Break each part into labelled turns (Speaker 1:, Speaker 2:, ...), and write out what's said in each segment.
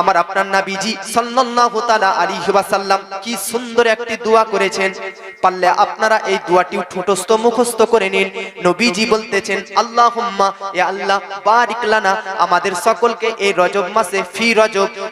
Speaker 1: আমার আপনার নবীজি সাল্লাল্লাহু তাআলা আলাইহি ওয়াসাল্লাম কি সুন্দর একটি দোয়া করেছেন। পারলে আপনারা এই দোয়াটি ঠোঁটস্থ মুখস্থ করে নিন। নবীজি বলতেছেন, আল্লাহুম্মা ইয়া আল্লাহ বারিক লানা, আমাদের সকলকে এই রজব মাসে ফি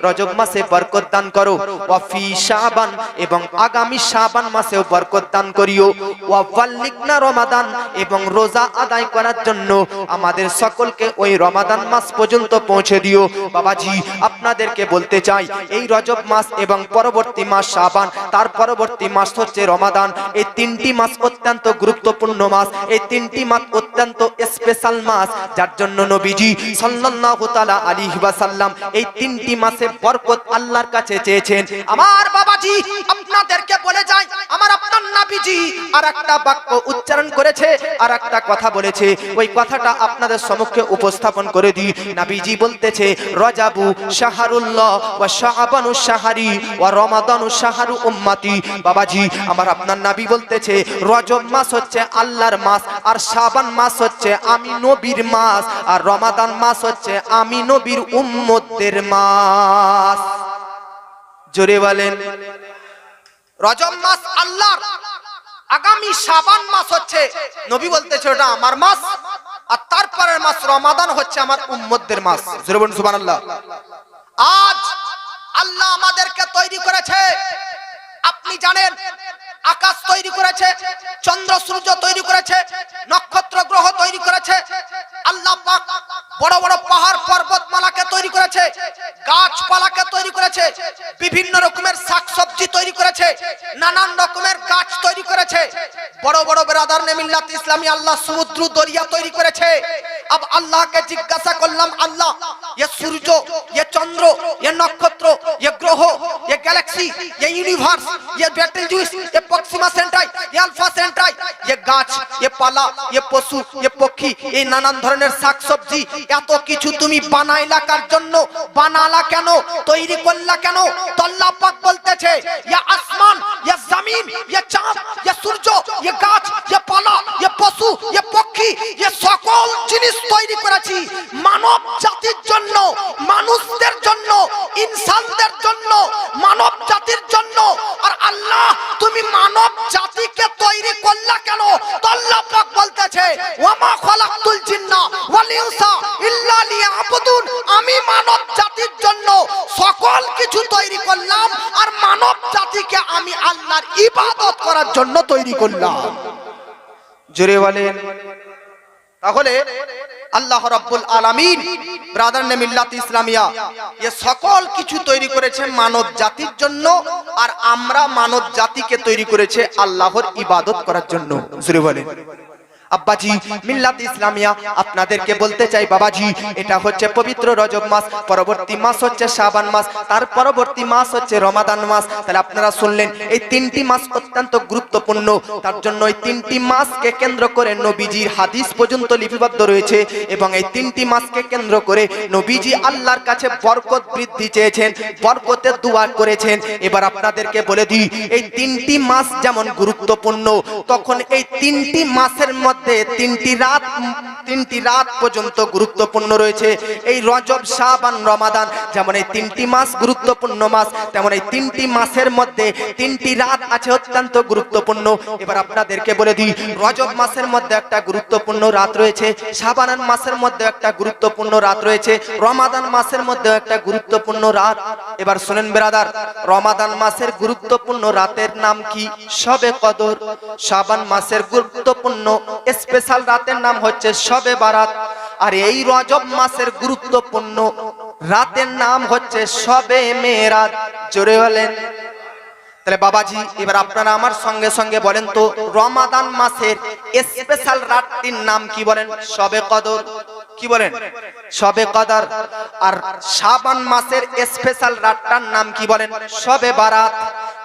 Speaker 1: রজব মাসে বরকত দান করো, ওয়া ফি শাবান, এবং আগামী শাবান মাসেও বরকত দান করিও, ওয়া বাল্লিগনা রমাদান, এবং রোজা আদায় করার জন্য আমাদের সকলকে ওই রমাদান মাস পর্যন্ত পৌঁছে দিও। বাবাজি আপনাদের বলতে চাই, এই রজব মাস এবং পরবর্তী মাস শাবান, তার পরবর্তী মাস হচ্ছে রমাদান। এই তিনটি মাস অত্যন্ত গুরুত্বপূর্ণ মাস, এই তিনটি মাস অত্যন্ত স্পেশাল মাস, যার জন্য নবীজি সাল্লাল্লাহু তাআলা আলাইহি ওয়াসাল্লাম এই তিনটি মাসে বরকত আল্লাহর কাছে চেয়েছেন। আমার বাবাজি আপনাদেরকে বলে যাই, আমার আপনার নবীজি আর একটা বাক্য উচ্চারণ করেছে, আর একটা কথা বলেছে, ওই কথাটা আপনাদের সম্মুখে উপস্থাপন করে দিই। নবীজি বলতেছে, রজাবু শাহরুল্লাহ ওয়া শাবানু শাহরি ওয়া রমাদানু শাহরু উম্মতি। বাবাজি আমার আপনার নবী বলতেছে, রজব মাস হচ্ছে আল্লাহর মাস, আর শাবান মাস হচ্ছে আমি নবীর মাস, আর রমাদান মাস হচ্ছে আমি নবীর উম্মতদের মাস। জোরে বলেন, রজব মাস আল্লাহর, আগামী শাবান মাস হচ্ছে নবী বলতেছে ওটা আমার মাস, আর তারপরের মাস রমাদান হচ্ছে আমার উম্মতদের মাস। জোরে বলুন সুবহানাল্লাহ। আজ আল্লাহ আমাদেরকে তৈরি করেছে, আপনি জানেন আকাশ তৈরি করেছে, চন্দ্র সূর্য তৈরি করেছে, নক্ষত্র গ্রহ তৈরি করেছে, আল্লাহ পাক বড় বড় পাহাড় পর্বতমালাকে তৈরি করেছে, গাছপালাকে তৈরি করেছে, বিভিন্ন রকমের শাকসবজি তৈরি করেছে, নানান রকমের গাছ তৈরি করেছে। বড় বড় বেরাদার নে মিল্লাত ইসলামী আল্লাহ সমুদ্র দরিয়া তৈরি করেছে। अब अल्लाह के जिज्ञासा करलाम, अल्लाह ये सूरज, ये चंद्र, ये नक्षत्र, ये ग्रह, ये गैलेक्सी, ये यूनिवर्स, ये बेटलजुइस, ये प्रॉक्सिमा सेंटाई, ये अल्फा सेंटाई, ये गाछ, ये पाला, ये पशु, ये पक्षी, ये नानान धरनेर শাকসবজি, এত কিছু তুমি বানাইলা কার জন্য? বানালা কেন? তৈরি করলা কেন? তো আল্লাহ পাক বলতেছে, ইয়া আসমান, ইয়া জমিন, ইয়া চাঁদ, ইয়া সূর্য, ইয়া গাছ, ইয়া পালা, ইয়া পশু, ইয়া পক্ষী, ইয়া সকল জিনিস তৈরি করেছি মানব জাতির জন্য, মানুষদের জন্য, ইনসানদের জন্য, মানব জাতির জন্য। আর আল্লাহ তুমি মানব জাতিকে তৈরি করলা কেন? তো আল্লাহ পাক বলতেছে, ওয়ামা খালাকতুল জিন্না ওয়াল ইনসা ইল্লা লিয়াবুদুন, আমি মানব জাতির জন্য সকল কিছু তৈরি করলাম, আর মানব জাতিকে আমি আল্লাহর ইবাদত করার জন্য তৈরি করলাম। জোরে বলেন। তাহলে আল্লাহ রাব্বুল আলামিন ব্রাদার নে মিল্লাত ইসলামিয়া এই সকল কিছু তৈরি করেছে মানব জাতির জন্য, আর আমরা মানব জাতিকে তৈরি করেছে আল্লাহর ইবাদত করার জন্য। জোরে বলেন। আব্বাজি মিল্লাত ইসলামিয়া আপনাদেরকে বলতে চাই, বাবাজি এটা হচ্ছে পবিত্র রজব মাস, পরবর্তী মাস হচ্ছে শাবান মাস, তার পরবর্তী মাস হচ্ছে রমাদান মাস। তাহলে আপনারা শুনলেন এই তিনটি মাস অত্যন্ত গুরুত্বপূর্ণ, তার জন্য এই তিনটি মাসকে কেন্দ্র করে নবীজির হাদিস পর্যন্ত লিপিবদ্ধ রয়েছে, এবং এই তিনটি মাসকে কেন্দ্র করে নবীজি আল্লাহর কাছে বরকত বৃদ্ধি চেয়েছেন, বরকতের দোয়া করেছেন। এবার আপনাদেরকে বলে দিই, এই তিনটি মাস যেমন গুরুত্বপূর্ণ, তখন এই তিনটি মাসের মধ্যে তিনটি রাত পর্যন্ত গুরুত্বপূর্ণ রয়েছে। এই রজব, শাবান, রমাদান যেমন এই তিনটি মাস গুরুত্বপূর্ণ মাস, তেমন এই তিনটি মাসের মধ্যে তিনটি রাত আছে অত্যন্ত গুরুত্বপূর্ণ। এবার আপনাদেরকে বলে দিই, রজব মাসের মধ্যে একটা গুরুত্বপূর্ণ রাত রয়েছে, শাবান মাসের মধ্যে একটা গুরুত্বপূর্ণ রাত রয়েছে, রমাদান মাসের মধ্যে একটা গুরুত্বপূর্ণ রাত। এবার শুনেন ব্রাদার, রমাদান মাসের গুরুত্বপূর্ণ রাতের নাম কি? শবে কদর। শাবান মাসের গুরুত্বপূর্ণ স্পেশাল রাতের নাম হচ্ছে শবে বারাত। আর এই রজব মাসের গুরুত্বপূর্ণ রাতের নাম হচ্ছে শবে মেরাজ। জোরে বলেন। তাহলে বাবাজি এবার আপনারা আমার সঙ্গে সঙ্গে বলেন তো, রমাদান মাসের স্পেশাল রাতটির নাম কি বলেন? শবে কদর। কি বলেন? শবে কদর। আর শাবান মাসের স্পেশাল রাতটার নাম কি বলেন? শবে বারাত।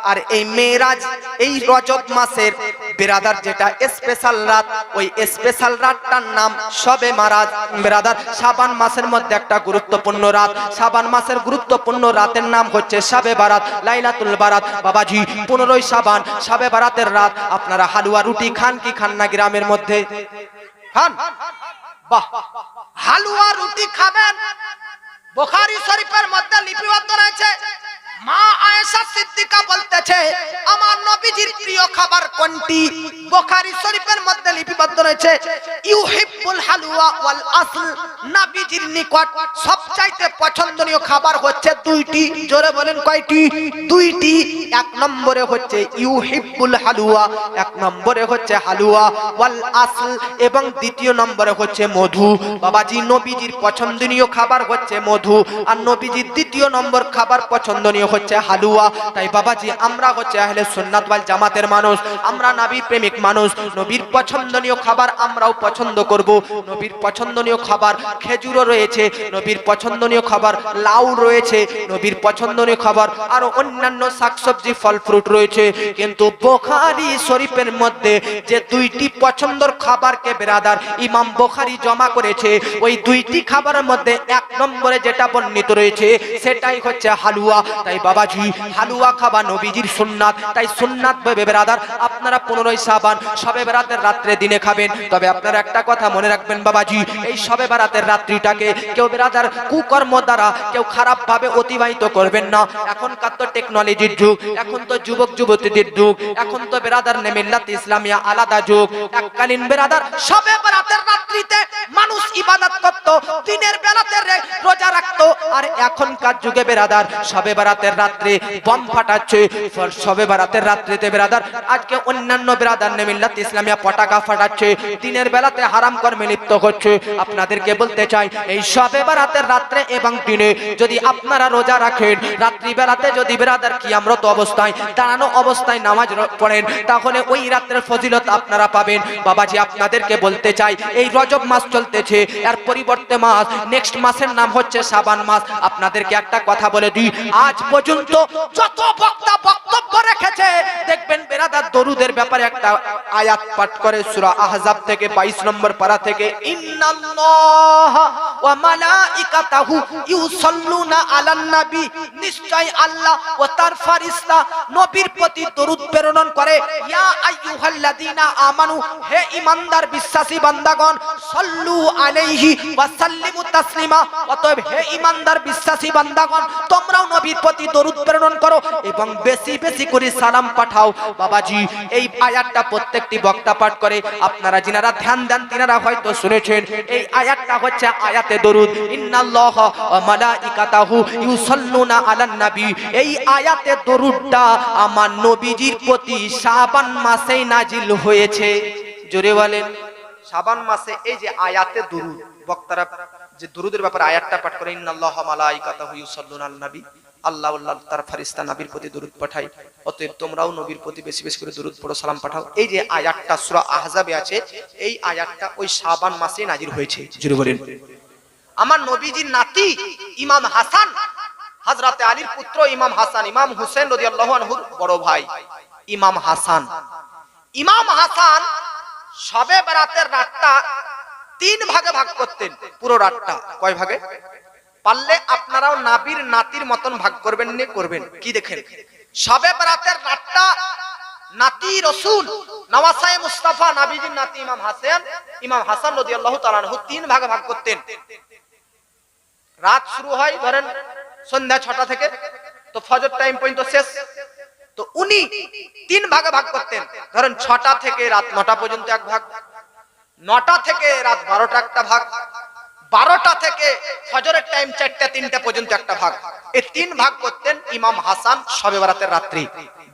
Speaker 1: আর এই মেরাজ, এই রজব মাসের বেরাদার যেটা স্পেশাল রাত, ওই স্পেশাল রাতটার নাম শবে মারাজ। বেরাদার শাবান মাসের মধ্যে একটা গুরুত্বপূর্ণ রাত, শাবান মাসের গুরুত্বপূর্ণ রাতের নাম হচ্ছে শবে বারাত, লাইলাতুল বারাত। বাবাজি 15ই শাবান শবে বারাতের রাত আপনারা হালুয়া রুটি খান কি খান না? গ্রামের মধ্যে খান? বাহ, হালুয়া রুটি খাবেন। বুখারী শরীফের মধ্যে লিপিবদ্ধ সিদ্দিকা বলতেছে আমার নবীজির প্রিয় খাবার কোনটি? বুখারী শরীফের মধ্যে লিপিবদ্ধ রয়েছে ইউহিব্বুল হালুয়া ওয়াল আসল, নবীজির নিকট সবচাইতে পছন্দনীয় খাবার হচ্ছে দুইটি। জোরে বলেন কয়টি? দুইটি। এক নম্বরে হচ্ছে ইউহিব্বুল হালুয়া, এক নম্বরে হচ্ছে হালুয়া, ওয়াল আসল এবং দ্বিতীয় নম্বরে হচ্ছে মধু। বাবাজি নবীজির পছন্দনীয় খাবার হচ্ছে মধু, আর নবীজির দ্বিতীয় নম্বর খাবার পছন্দনীয় হচ্ছে হালুয়া। তাই বাবাজি আমরা হচ্ছে আহলে সুন্নাত ওয়াল জামাতের মানুষ, আমরা নবী প্রেমিক মানুষ। নবীর পছন্দনীয় খাবার আমরাও পছন্দ করব। নবীর পছন্দনীয় খাবার খেজুরও রয়েছে, নবীর পছন্দনীয় খাবার লাউ রয়েছে, নবীর পছন্দনীয় খাবার আরো অন্যান্য শাকসবজি ফল ফ্রুট রয়েছে। কিন্তু বুখারী শরীফের মধ্যে যে দুইটি পছন্দের খাবারকে বেরাদার ইমাম বুখারী জমা করেছে, ওই দুইটি খাবারের মধ্যে এক নম্বরে যেটা বর্ণিত রয়েছে সেটাই হচ্ছে হালুয়া। তাই বাবাজি হালুয়া খাবার নবীজির সুন্নাত, তাই সুন্নাত ভাবে বেরাদার আপনারা 15 শাবান শবে বরাতের রাত্রে দিনে খাবেন। তবে আপনারা একটা কথা মনে রাখবেন বাবাজি, এই শবে বরাতের রাত্রিটাকে কেউ বেরাদার কুকর্ম দ্বারা কেউ খারাপ ভাবে অতিবাহিত করবেন না। এখনকার তো টেকনোলজির যুগ, এখন তো যুবক যুবতীদের যুগ, এখন তো বেরাদার নে মিল্লাত ইসলামিয়া আলাদা যুগ। এককালীন বেরাদার শবে বরাতের রাত্রিতে মানুষ ইবাদত করত, দিনের বেলাতে রোজা রাখতো, আর এখনকার যুগে বেরাদার শবে বরাতের রাত্রে বম ফাটাচ্ছে। শবে বরাতের রাত্রিতে বেরাদার আজকে অন্যান্য বেরাদার নে মিল্লাত ইসলামিয়া পটাকা ফাটাচ্ছে, দিনের বেলাতে হারাম কর্মে লিপ্ত হচ্ছে। আপনাদেরকে বলতে চাই এই শবে বরাতের রাত্রে এবং দিনে যদি আপনারা রোজা রাখেন, রাত্রি বেলাতে যদি বেরাদার কিয়ামরত অবস্থায় দাঁড়ানো অবস্থায় নামাজ পড়েন, তাহলে ওই রাতের ফজিলত আপনারা পাবেন। বাবাজি আপনাদেরকে বলতে চাই এই রজব মাস চলতেছে, এর পরিবর্তে মাস নেক্সট মাসের নাম হচ্ছে শাবান মাস। আপনাদেরকে একটা কথা বলে দিই, আজ পর্যন্ত যত বক্তা বক্তব্য রেখেছে দেখবেন বেরাদার দরুদের ব্যাপারে একটা আয়াত পাঠ করে সূরা আহজাব থেকে 22 নম্বর পারা থেকে, ইন্নাল্লাহা ওয়া মালাইকাতাহু ইউসাল্লুনা আলান নবী, নিশ্চয় আল্লাহ ও তার ফেরেশতা নবীর প্রতি দরুদ প্রেরণ করে। ইয়া আইয়ুহাল্লাযীনা আমানু, হে ঈমানদার বিশ্বাসী বান্দাগণ, সাল্লু আলাইহি ওয়া সাল্লিমু তাসলিমা, অতএব হে ঈমানদার বিশ্বাসী বান্দাগণ তোমরাও নবীর প্রতি দরুদ প্রেরণ করো এবং বেশি বেশি করে সালাম পাঠাও। বাবাজি এই আয়াতটা প্রত্যেকটি বক্তা পাঠ করে, আপনারা যিনারা ধ্যান দেন তিনারা হয়তো শুনেছেন। এই আয়াতটা হচ্ছে আয়াতে দরুদ, ইন্নাল্লাহা ওয়া মালাইকাতাহু ইউসাল্লুনা আলান নবী। এই আয়াতে দরুদটা আমার নবীজির প্রতি শাবান মাসেই নাজিল হয়েছে। জোরে বলেন শাবান মাসে এই যে আয়াতে দরুদ, বক্তারা যে দরুদের ব্যাপারে আয়াতটা পাঠ করে, ইন্নাল্লাহা মালাইকাতাহু ইউসাল্লুনা আলান নবী, আল্লাহ তার ফেরেশতা নবীর প্রতি দরুদ পাঠায়, অতএব তোমরাও নবীর প্রতি বেশি বেশি করে দরুদ পড়ো, সালাম পাঠাও। এই যে আয়াতটা সূরা আহজাবে আছে, এই আয়াতটা ওই শাবান মাসে নাজিল হয়েছে। জোরে বলেন আমার নবীজির নাতি ইমাম হাসান, হযরতে আলীর পুত্র ইমাম হাসান, ইমাম হুসেন রাদিয়াল্লাহু আনহুর বড় ভাই ইমাম হাসান, ইমাম হাসান শবে বরাতের রাতটা 3 ভাগে ভাগ করতেন। পুরো রাতটা কয় ভাগে? পারলে আপনারাও নবীর নাতির মতন ভাগ করবেন নে করবেন। কি দেখেন, শবে বরাতের রাতটা নাতি রাসূল নওয়াসায়ে মুস্তাফা নবীজির নাতি ইমাম হাসান রাদিয়াল্লাহু তাআলা আনহু 3 ভাগে ভাগ করতেন। রাত শুরু হয় ধরেন সন্ধ্যা 6টা থেকে, তো ফজর টাইম পর্যন্ত শেষ, তো উনি 3 ভাগে ভাগ করতেন। ধরেন 6টা থেকে রাত 9টা পর্যন্ত এক ভাগ, 9টা থেকে রাত 12টা একটা ভাগ, 12টা থেকে ফজরের টাইম 4টা 3টা পর্যন্ত একটা ভাগ। এই 3 ভাগ করতেন ইমাম হাসান শবে বরাতের রাত্রি,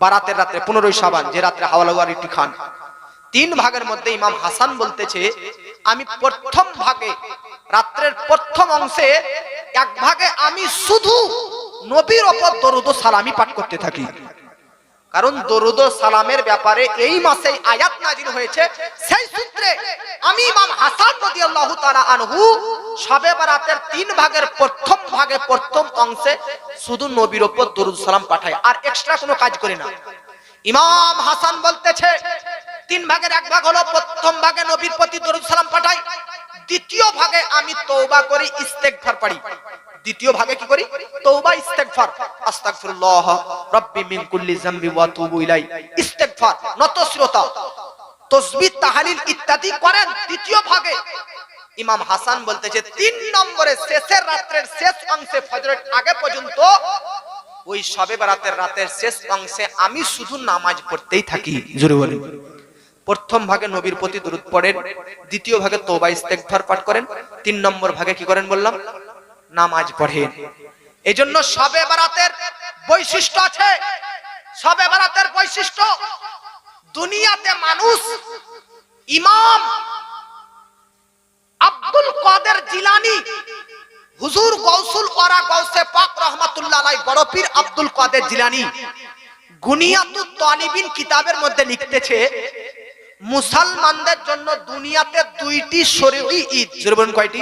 Speaker 1: বারাতের রাত্রে 15 শাবান, যে রাত্রে হাওয়ালাওয়ারিটি খান। 3 ভাগের মধ্যে ইমাম হাসান বলতেছে আমি প্রথম ভাগে রাত্রের প্রথম অংশে এক ভাগে আমি শুধু নবীর উপর দরুদ ও সালামি পাঠ করতে থাকি, কারণ দরুদ ও সালামের ব্যাপারে এই মাসেই আয়াত নাজিল হয়েছে। সেই সূত্রে আমি ইমাম হাসান রাদিয়াল্লাহু তাআলা আনহু শবে বরাতের 3 ভাগের প্রথম ভাগে প্রথম অংশে শুধু নবীর উপর দরুদ সালাম পাঠাই, আর এক্সট্রা কোনো কাজ করি না। ইমাম হাসান বলতেছে 3 ভাগের এক ভাগ হলো প্রথম ভাগে নবীর প্রতি দরুদ সালাম পাঠাই, দ্বিতীয় ভাগে আমি তওবা করি, ইস্তেগফার পড়ি। দ্বিতীয় ভাগে কি করি? তওবা ইস্তেগফার, আস্তাগফিরুল্লাহ রাব্বি মিন কুল্লি যামবি ওয়া আতুবু ইলাই, ইস্তেগফার নতশীলতা তাসবিহ তাহলিল ইত্যাদি করেন দ্বিতীয় ভাগে। ইমাম হাসান বলতেছে 3 নম্বরে শেষের রাত্রের শেষ অংশে ফজরের আগে পর্যন্ত ওই শবে বরাতের রাতের শেষ অংশে আমি শুধু নামাজ পড়তেই থাকি। জোরে বলেন। প্রথম ভাগে নবীর প্রতি দরুদ পড়েন, দ্বিতীয় ভাগে তওবা ইস্তেগফার পাঠ করেন, 3 নম্বর ভাগে কি করেন বললাম, নামাজ পড়েন। এজন্য শবে বরাতের বৈশিষ্ট্য আছে। শবে বরাতের বৈশিষ্ট্য, দুনিয়াতে মানুষ ইমাম আব্দুল কাদের জিলানী, হুজুর গৌসুল ওরা গৌসে পাক রহমাতুল্লাহ আলাইহি বড় পীর আব্দুল কাদের জিলানী গুনিয়াতুত তালিবিন কিতাবের মধ্যে লিখতেছে, মুসলমানদের জন্য দুনিয়াতে 2টি শরঈ ঈদ। জোরে বলুন কয়টি?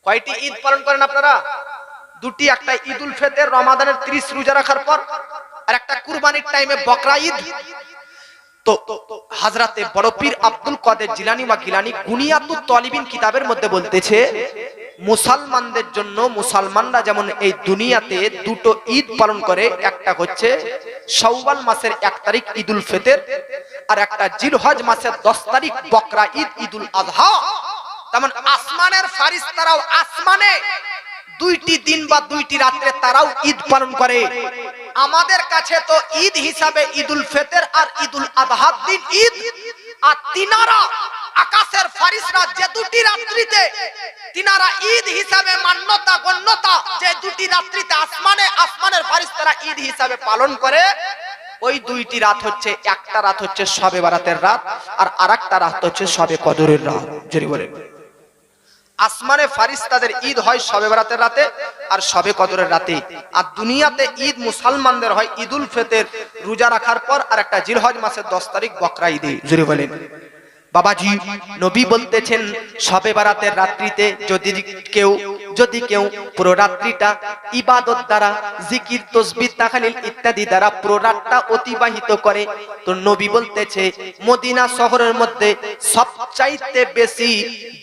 Speaker 1: কয়টি ঈদ পালন করেন আপনারা? 2টি। একটা ঈদুল ফিতর রমাদানের 30 রোজা রাখার পর, আর একটা কুরবানির টাইমে বকরা ঈদ। তো হযরতে বড় পীর আব্দুল কাদের জিলানী বা গিলানী গুনিয়াতুত তালিবিন কিতাবের মধ্যে বলতেছে, মুসলমানদের জন্য মুসলমানরা যেমন এই দুনিয়াতে 2টো ঈদ পালন করে, একটা হচ্ছে শাওয়াল মাসের 1 তারিখ ঈদুল ফিতর, আর একটা জিলহজ মাসের 10 তারিখ বকরা ঈদ ঈদুল আযহা। তেমন আসমানের ফারিস্তারাও আসমানে 2টি দিন বা 2টি রাতে তারাও ঈদ পালন করে। আমাদের কাছে তো ঈদ হিসাবে ঈদুল ফিতর আর ঈদুল আযহার দিন ঈদ, আর তিনারা আকাশের ফারিস্তারা যে 2টি রাত্রিতে তিনারা ঈদ হিসাবে মান্যতা গণ্যতা, যে 2টি রাত্রিতে আসমানের ফারিস্তারা ঈদ হিসাবে পালন করে, ওই 2টি রাত হচ্ছে, একটা রাত হচ্ছে শবে বরাতের রাত, আর আরেকটা রাত হচ্ছে শবে কদরের রাত। জোরে বলেন। আসমানে ফারিস্তাদের ঈদ হয় শবে বরাতের রাতে আর শবে কদরের রাতে, আর দুনিয়াতে ঈদ মুসলমানদের হয় ঈদুল ফিতর রোজা রাখার পর, আর একটা জিলহজ মাসের 10 তারিখ বকরা ঈদে। জোরে বলেন। বাবাজি, নবী বলতেছেন শবে বরাতের রাত্রিতে যদি কেউ পুরো রাত্রিটা ইবাদত দ্বারা, জিকির, তাসবিহ, তাহলিল ইত্যাদি দ্বারা পুরো রাতটা অতিবাহিত করে, তো নবী বলতেছে মদিনা শহরের মধ্যে সবচাইতে বেশি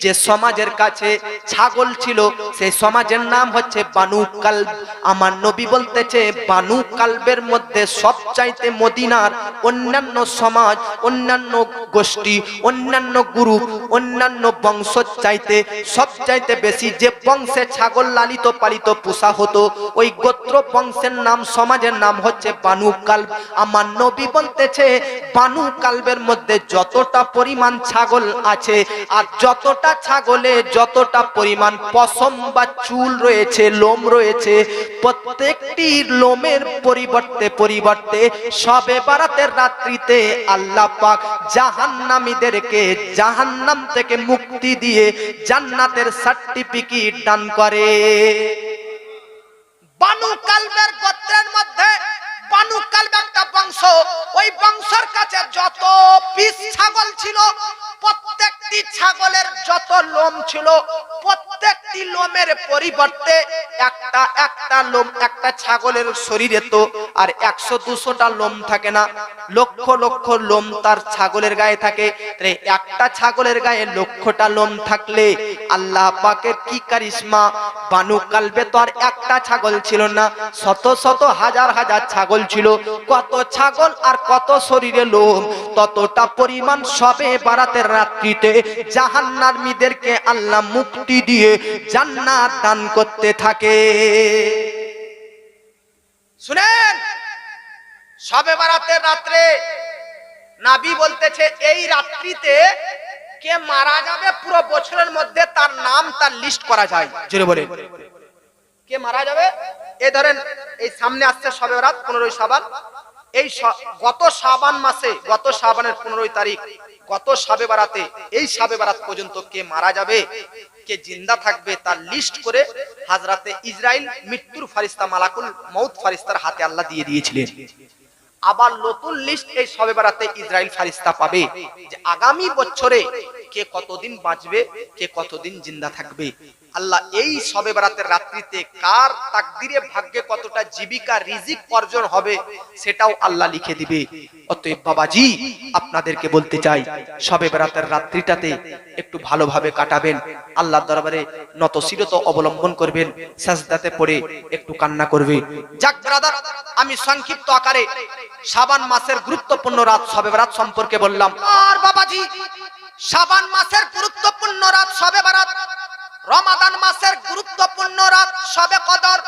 Speaker 1: যে সমাজের কাছে ছাগল ছিল, সেই সমাজের নাম হচ্ছে বানু কালব। আমার নবী বলতেছে বানু কালবের মধ্যে সবচাইতে মদিনার অন্যান্য সমাজ, অন্যান্য গোষ্ঠী, অন্যান্য গ্রুপ, অন্যান্য বংশ চাইতে সবচাইতে বেশি যে বংশে ছাগল লালিত পালিত পোষা হতো, ওই গোত্র বংশের নাম, সমাজের নাম হচ্ছে বানু কালব। আমার নবী বলতেছে বানু কালবের মধ্যে যতটা পরিমাণ ছাগল আছে, আর যতটা ছাগলে যতটা পরিমাণ পশম বা চুল রয়েছে, লোম রয়েছে, প্রত্যেকটি লোমের পরিবর্তে শবে বরাতের রাত্রিতে আল্লাহ পাক জাহান্নামীদেরকে জাহান্নাম থেকে মুক্তি দিয়ে জান্নাতের সার্টিফিকেট দান করে। বানু কালবের গোত্রের মধ্যে বানু কালব একটা বংশ, ওই বংশের কাছে যত পিস ছাগল ছিল, প্রত্যেকটি ছাগলের যত লোম ছিল, প্রত্যেকটি লোমের পরিবর্তে একটা লোম, একটা ছাগলের শরীরে তো আর 100-200টা লোম থাকে না, লক্ষ লক্ষ লোম তার ছাগলের গায়ে থাকে। একটা ছাগলের গায়ে লক্ষটা লোম থাকলে আল্লাহ পাকের কি কারিশমা! বানু কালবে তো আর একটা ছাগল ছিল না, শত শত হাজার হাজার ছাগল ছিল। কত ছাগল আর কত শরীরে লোম, ততটা পরিমাণ শবে বরাতের রাত্রিতে জাহান্নামীদেরকে আল্লাহ মুক্তি দিয়ে জান্নাত দান করতে থাকে। শুনেন, শবে বরাতের রাত্রে নবী বলতেছে এই রাত্রিতে কে মারা যাবে পুরো বছরের মধ্যে তার নাম, তার লিস্ট করা যায়। জোরে বলেন, কে মারা যাবে? এই ধরেন এই সামনে আসছে শবে বরাত 15 শাবান, এই গত শাবান মাসে, গত শাবানের 15 তারিখ, গত শবে বরাতে, এই শবে বরাত পর্যন্ত কে মারা যাবে, কে জিন্দা থাকবে, তার লিস্ট করে হযরতে ইসরাইল মৃত্যুর ফেরেশতা মালাকুল মউত ফেরেশতার হাতে আল্লাহ দিয়ে দিয়েছিলেন। আবার নতুন লিস্ট এই শবে বরাতে ইসরাইল ফেরেশতা পাবে যে আগামী বছরে কে কতদিন বাঁচবে, কে কতদিন জিন্দা থাকবে। আল্লাহ এই শবে বরাতের রাত্রিতে কার তাকদিরে, ভাগ্যে কতটা জীবিকা রিজিক অর্জন হবে সেটাও আল্লাহ লিখে দিবে। অতএব বাবাজি, আপনাদেরকে বলতে চাই শবে বরাতের রাত্রিটাতে একটু ভালোভাবে কাটাবেন, আল্লাহর দরবারে নতশিরতা অবলম্বন করবেন, সাজদাতে পড়ে একটু কান্না করবে। যাক ব্রাদার, আমি সংক্ষিপ্ত আকারে শাবান মাসের গুরুত্বপূর্ণ রাত শবে বরাত সম্পর্কে বললাম। আর বাবাজি, শাবান মাসের গুরুত্বপূর্ণ রাত শবে বরাত, রমাদান মাসের গুরুত্বপূর্ণ রাত শবে কদর,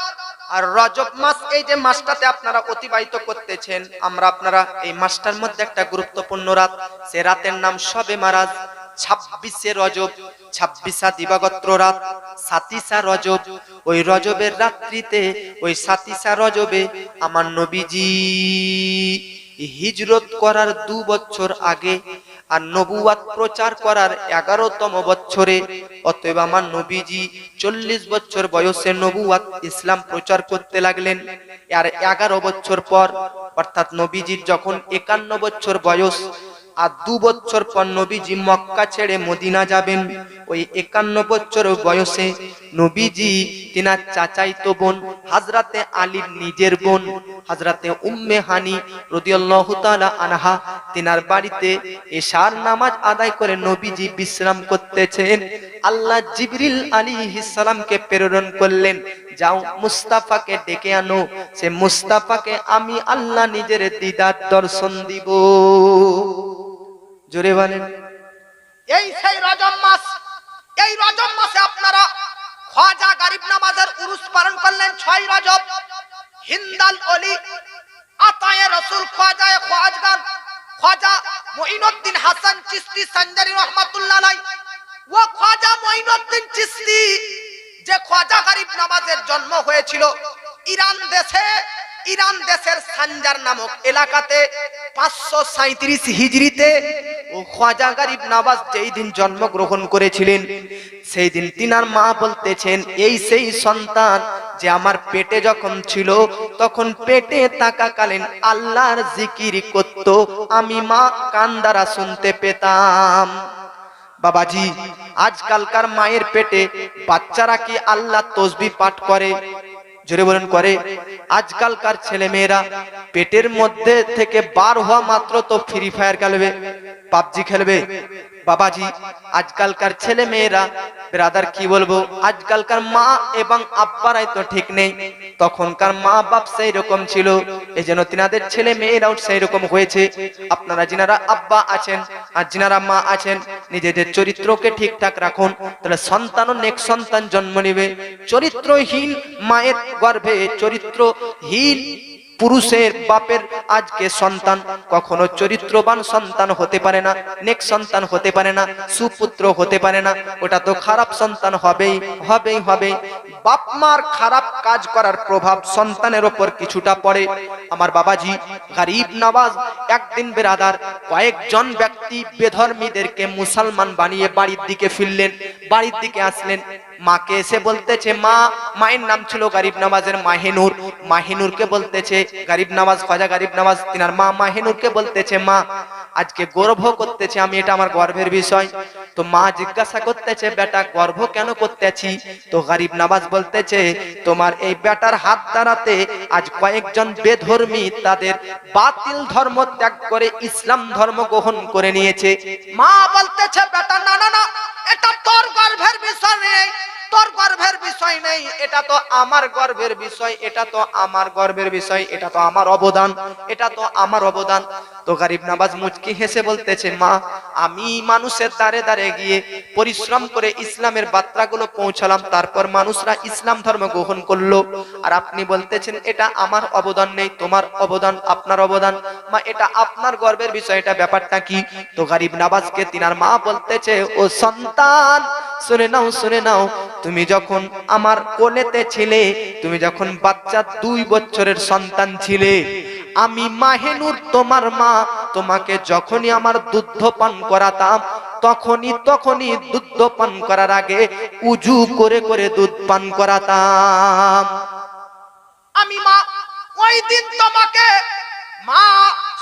Speaker 1: আর রজব মাস এই যে মাসটাতে আপনারা অতিবাহিত করতেছেন, আপনারা এই মাসটার মধ্যে একটা গুরুত্বপূর্ণ রাত, সে রাতের নাম শবে মারাজ। 26শে রজব, 26 দিবাগত রাত, 27 রজব। ওই রজবের রাত্রিতে, ওই 27 রজবে আমার নবীজি হিজরত করার 2 বছর আগে আর নবুয়াত প্রচার করার 11তম বছরে, অতএব আমার নবীজি 40 বছর বয়সে নবুয়াত ইসলাম প্রচার করতে লাগলেন। আর 11 বছর পর, অর্থাৎ নবীজির যখন 51 বছর বয়স, আর 2 বছর পর নবীজি মক্কা ছেড়ে মদিনা যাবেন। ওই 51 বছর বয়সে নবীজি তিনার চাচাইতো বোন হযরতে আলীর নিজের বোন হযরতে উম্মে হানি রাদিয়াল্লাহু তাআলা আনহা, তিনার বাড়িতে এশার নামাজ আদায় করে নবীজি বিশ্রাম করতেছেন। আল্লাহ জিবরিল আলাইহিস সালামকে প্রেরণ করলেন, যাও মুস্তাফাকে ডেকে আনো, সে মুস্তাফাকে আমি আল্লাহ নিজের দিদার দর্শন দিব। জোরে বলেন। এই সেই রজব মাস, এই রজব মাসে আপনারা খাজা গরিব নওয়াজের উরুস পালন করলেন 6 রজব। হিন্দাল ওলি আতায়ে রাসূল খাজায়ে খাজগান খাজা মুঈনুদ্দিন হাসান চিশতি সঞ্জারি রাহমাতুল্লাহ আলাইহি, ও খাজা মুঈনুদ্দিন চিশতি যে খাজা গরিব নওয়াজের জন্ম হয়েছিল ইরান দেশের সানজার নামক এলাকাতে 537 হিজরিতে। ও খাজা গরিব নওয়াজ যেই দিন জন্মগ্রহণ করেছিলেন, সেই দিন তিনার মা বলতেছেন, এই সেই সন্তান যে আমার পেটে যখন ছিল, তখন পেটে থাকাকালীন আল্লাহর জিকির করত, আমি মা কান দ্বারা শুনতে পেতাম। বাবাজি, আজকালকার মায়ের পেটে বাচ্চারা কি আল্লাহ তসবিহ পাঠ করে? জোরে বলেন, করে? আজকালকার ছেলে মেয়েরা পেটের মধ্যে থেকে বার হওয়া মাত্র তো ফ্রি ফায়ার খেলবে, পাবজি খেলবে। বাবাজি, আজকালকার ছেলে মেয়েরা, ব্রাদার কি বলবো, আজকালকার মা এবং আব্বারাই তো ঠিক নেই। তখনকার মা বাপ সেই রকম ছিল, এজন্য তিনাদের ছেলে মেয়েরাও সেই রকম হয়েছে। আপনারা যিনারা আব্বা আছেন আর যিনারা মা আছেন, নিজেদের চরিত্রকে ঠিকঠাক রাখুন, তাহলে সন্তানও নেক সন্তান জন্ম নেবে। চরিত্রহীন মায়ের গর্ভে চরিত্রহীন পুরুষের বাপের আজকে সন্তান কখনো চরিত্রবান সন্তান হতে পারে না, নেক সন্তান হতে পারে না, সুপুত্র হতে পারে না, ওটা তো খারাপ সন্তান হবেই হবে। বাপ মার খারাপ কাজ করার প্রভাব সন্তানের উপর কিছুটা পড়ে। আমার বাবাজি গরিব নওয়াজ একদিন বেরাদার কয়েকজন ব্যক্তি বেধর্মীদেরকে মুসলমান বানিয়ে বাড়ির দিকে ফিরলেন, বাড়ির দিকে আসলেন। মাকে এসে বলতেছে, মায়ের নাম ছিল গরিব নওয়াজের মাহিনুরকে বলতেছে গরিব নওয়াজ, খাজা গরিব নওয়াজ তিনার মা মাহিনুরকে বলতেছে, মা আজকে গর্ভ করতেছে আমি, এটা আমার গর্বের বিষয়। তো মা জিজ্ঞাসা করতেছে, বেটা গর্ভ কেন করতেছি? তো গরিব নওয়াজ বলতেছে, তোমার এই বেটার হাত দ্বারাতে আজ কয়েকজন বেধর্মী তাদের বাতিল ধর্ম ত্যাগ করে ইসলাম ধর্ম গ্রহণ করে নিয়েছে। মা বলতেছে, বেটা না না না, এটা তোর গর্ভের বিষয় নেই, তোর গর্ভের বিষয় নেই, এটা তো আমার গর্ভের বিষয়, এটা তো আমার গর্ভের বিষয়, এটা তো আমার অবদান, এটা তো আমার অবদান। তো গরিব নওয়াজ মুচকি হেসে বলতেছে, মা আমি মানুষের দ্বারে দ্বারে গিয়ে পরিশ্রম করে ইসলামের বার্তাগুলো পৌঁছালাম, তারপর মানুষরা ইসলাম ধর্ম গ্রহণ করলো, আর আপনি বলতেছেন এটা আমার অবদান নেই, তোমার অবদান, আপনার অবদান। মা এটা আপনার গর্বের বিষয়, এটা ব্যাপারটা কি? তো গরিব নওয়াজকে তিনার মা বলতেছে, ও সন্তান শুনে নাও, তুমি যখন আমার কোলেতে ছিলে, তুমি যখন বাচ্চা 2 বছরের সন্তান ছিলে, আমি মাহিনুর তোমার মা তোমাকে যখনই আমার দুধ পান করাতাম, তখনই দুধ পান করার আগে উজু করে করে দুধ পান করাতাম। আমি মা ওই দিন তোমাকে, মা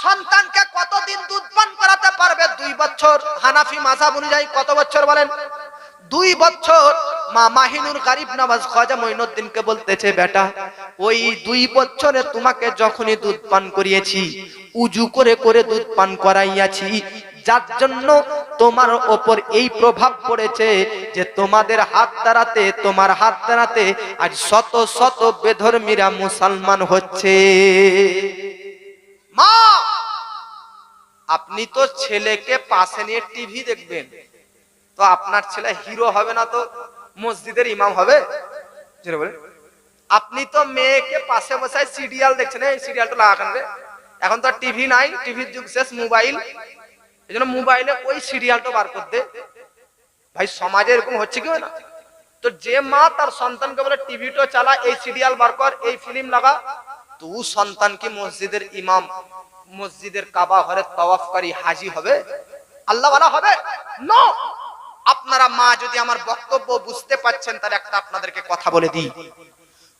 Speaker 1: সন্তানকে কতদিন দুধ পান করাতে পারবে? 2 বছর। হানাফি মাযহাব অনুযায়ী কত বছর বলেন? 2 বছর। মা মাহিনুর গরিব নওয়াজ খাজা মুঈনুদ্দিনকে বলতেছে, বেটা ওই 2 বছরে তোমাকে যখনই দুধ পান করিয়েছি, উজু করে করে দুধ পান করাইয়াছি, যার জন্য তোমার ওপর এই প্রভাব পড়েছে যে তোমাদের হাত দ্বারাতে আজ শত শত বেধর্মীরা মুসলমান হচ্ছে। মা আপনি তো ছেলেকে পাশে নিয়ে টিভি দেখবেন, তো আপনার ছেলে হিরো হবে না? তো
Speaker 2: মসজিদের ইমাম হবে? যেটা বলে আপনি তো মেয়েকে পাশে বসায় সিরিয়াল দেখছেন, এই সিরিয়ালটা লাগান রে। এখন তো টিভি নাই, টিভির যুগ শেষ, মোবাইল। এই জন্য মোবাইলে ওই সিরিয়ালটা বার করতে। ভাই সমাজে এরকম হচ্ছে কি না? তো যে মা তার সন্তানকে বলে টিভিটা চালা, এই সিরিয়াল বার কর, এই ফিল্ম লাগা, তো সন্তান কি মসজিদের ইমাম, মসজিদের কাবা ঘরে তাওয়াফকারী হাজী হবে? আল্লাহ ওয়ালা হবে? নো। আপনারা মা যদি আমার বক্তব্য বুঝতে পাচ্ছেন, তাহলে একটা আপনাদেরকে কথা বলে দিই।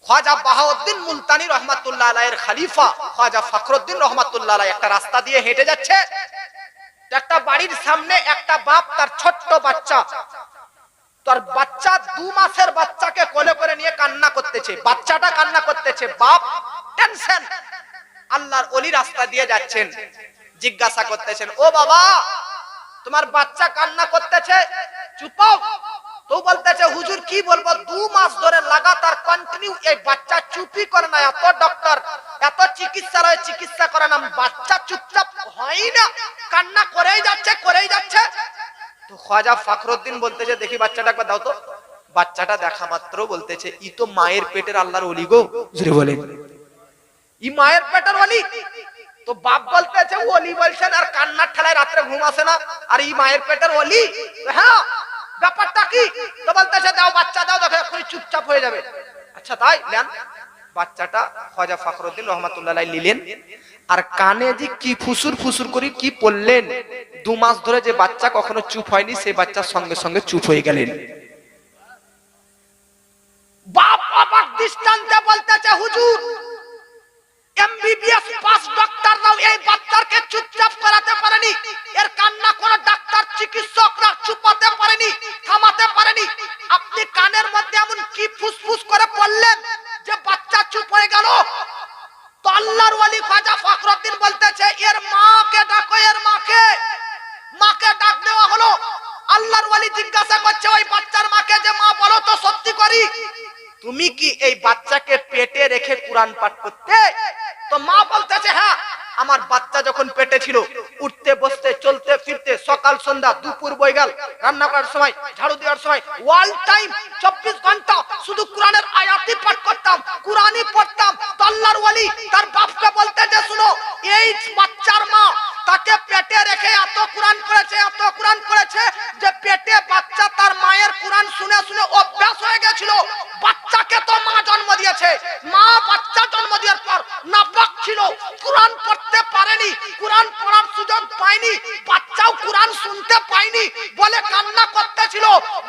Speaker 2: খাজা বাহাউদ্দিন মুলতানি রহমাতুল্লাহ আলাইহির খলিফা খাজা ফখরুদ্দিন রহমাতুল্লাহ আলাইহি একটা রাস্তা দিয়ে হেঁটে যাচ্ছে। একটা বাড়ির সামনে একটা বাপ তার ছোট্ট বাচ্চা, তার বাচ্চা 2 মাসের বাচ্চাকে কোলে করে নিয়ে কান্না করতেছে। বাচ্চাটা কান্না করতেছে, বাপ টেনশন। আল্লাহর ওলি রাস্তা দিয়ে যাচ্ছেন, জিজ্ঞাসা করতেছেন, ও বাবা তোমার বাচ্চা কান্না করতেছে, চুপাও। তো বলতেছে, হুজুর কি বলবো, 2 মাস ধরে লাগাতার কন্টিনিউ এই বাচ্চা চুপই করে না, এত ডক্টর এত চিকিৎসালয়ে চিকিৎসা করে না, বাচ্চা চুপচাপ হয় না, কান্না করেই যাচ্ছে করেই যাচ্ছে। তো খাজা ফখরুদ্দিন বলতেছে, দেখি বাচ্চাটা একবার দাও তো। বাচ্চাটা দেখা মাত্র বলতেছে, ই তো মায়ের পেটের আল্লাহর ওলি গো। জোরে বলেন, ই মায়ের পেটের ওলি। তো বাপ বলতেছে, ওলি বলছেন আর কান্নার ঠেলায় রাত্রে ঘুম আসে না, আর ই মায়ের পেটের ওলি? হ্যাঁ, ব্যাপারটা কি? তো বলতেছে, দাও বাচ্চা দাও, দেখো এখনই চুপচাপ হয়ে যাবে। আচ্ছা তাই নেন। বাচ্চাটা খাজা ফখরুদ্দিন রহমাতুল্লাহ আলাইহি নিলেন, আর কানে যে কি ফুসুর ফুসুর করে কি বললেন, 2 মাস ধরে যে বাচ্চা কখনো চুপ হয়নি, সেই বাচ্চার সঙ্গে সঙ্গে চুপ হয়ে গেলেন। বাপ অবাক দৃষ্টান্তে বলতেছে, হুজুর এমবিবিএস পাস ডাক্তাররাও এই বাচ্চাকে চুপচাপ করাতে পারেনি, এর কান্না কোনো ডাক্তার চিকিৎসকরা চুপাতে পারেনি, থামাতে পারেনি। আপনি কানের মধ্যে এমন কি ফুসফুস করে বললেন যে বাচ্চা চুপ হয়ে গেল? তো আল্লাহর ওলি খাজা ফখরুদ্দিন বলতেছে, এর মাকে ডাকো, এর মাকে। মাকে ডাক দেওয়া হলো। আল্লাহর ওলি জিজ্ঞাসা করছে ওই বাচ্চার মাকে, যে মা বলো তো সত্যি করি, তুমি কি এই বাচ্চাকে পেটে রেখে কোরআন পাঠ করতে? তো মা বলতেছে, হ্যাঁ, আমার বাচ্চা যখন পেটে ছিল, উঠতে বসতে চলতে ফিরতে সকাল সন্ধ্যা দুপুর বৈকাল রান্না করার সময় ঝাড়ু দেওয়ার সময় অল টাইম 24 ঘন্টা শুধু কোরআনের আয়াতই পাঠ করতাম, কোরআনই পড়তাম। তো আল্লাহর ওলি তার বাপকে বলতেছে, শুনো, এই বাচ্চার মা তাকে পেটে রেখে এত কোরআন পড়েছে, এত কোরআন পড়েছে যে পেটে বাচ্চা তার মায়ের কোরআন শুনে শুনে অভ্যাস হয়ে গেছিল। বাচ্চাকে তো মা জন্ম দিয়েছে, মা বাচ্চা জন্ম দেওয়ার পর নাপাক ছিল, কোরআন পড়তে পারেনি, কোরআন পড়ার সুযোগ পায়নি, বাচ্চাও কোরআন শুনতে পায়নি বলে কান্না করতেছিল।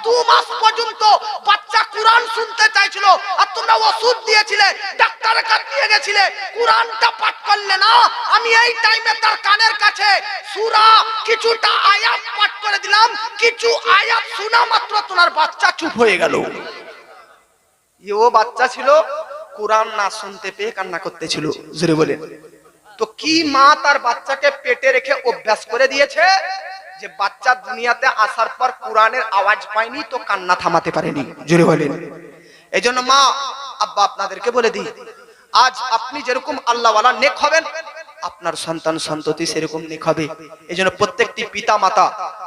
Speaker 2: 2 মাস পর্যন্ত বাচ্চা কোরআন শুনতে চাইছিল, আর তোমরা ওষুধ দিয়েছিলে, ডাক্তারের কাছে নিয়ে গেছিলে, কোরআনটা পাঠ করলে না। আমি এই টাইমে তার কানের কাছে সূরা কিছুটা আয়াত পাঠ করে দিলাম, কিছু আয়াত শোনা মাত্র তোমার বাচ্চা চুপ হয়ে গেল। ও বাচ্চা ছিল, কোরআন না শুনতে পেয়ে কান্না করতেছিল। জোরে বলেন, তো কি মা তার বাচ্চাকে পেটে রেখে অভ্যাস করে দিয়েছে যে বাচ্চা দুনিয়াতে আসার পর কোরআনের আওয়াজ পায়নি, তো কান্না থামাতে পারেনি। জোরে বলেন। এজন্য মা আব্বা আপনাদেরকে বলে দিই, আজ আপনি যেরকম আল্লাহওয়ালা নেক হবেন, আপনার সন্তান সন্ততি সেরকম নেক হবে। এজন্য প্রত্যেকটি পিতা মাতা,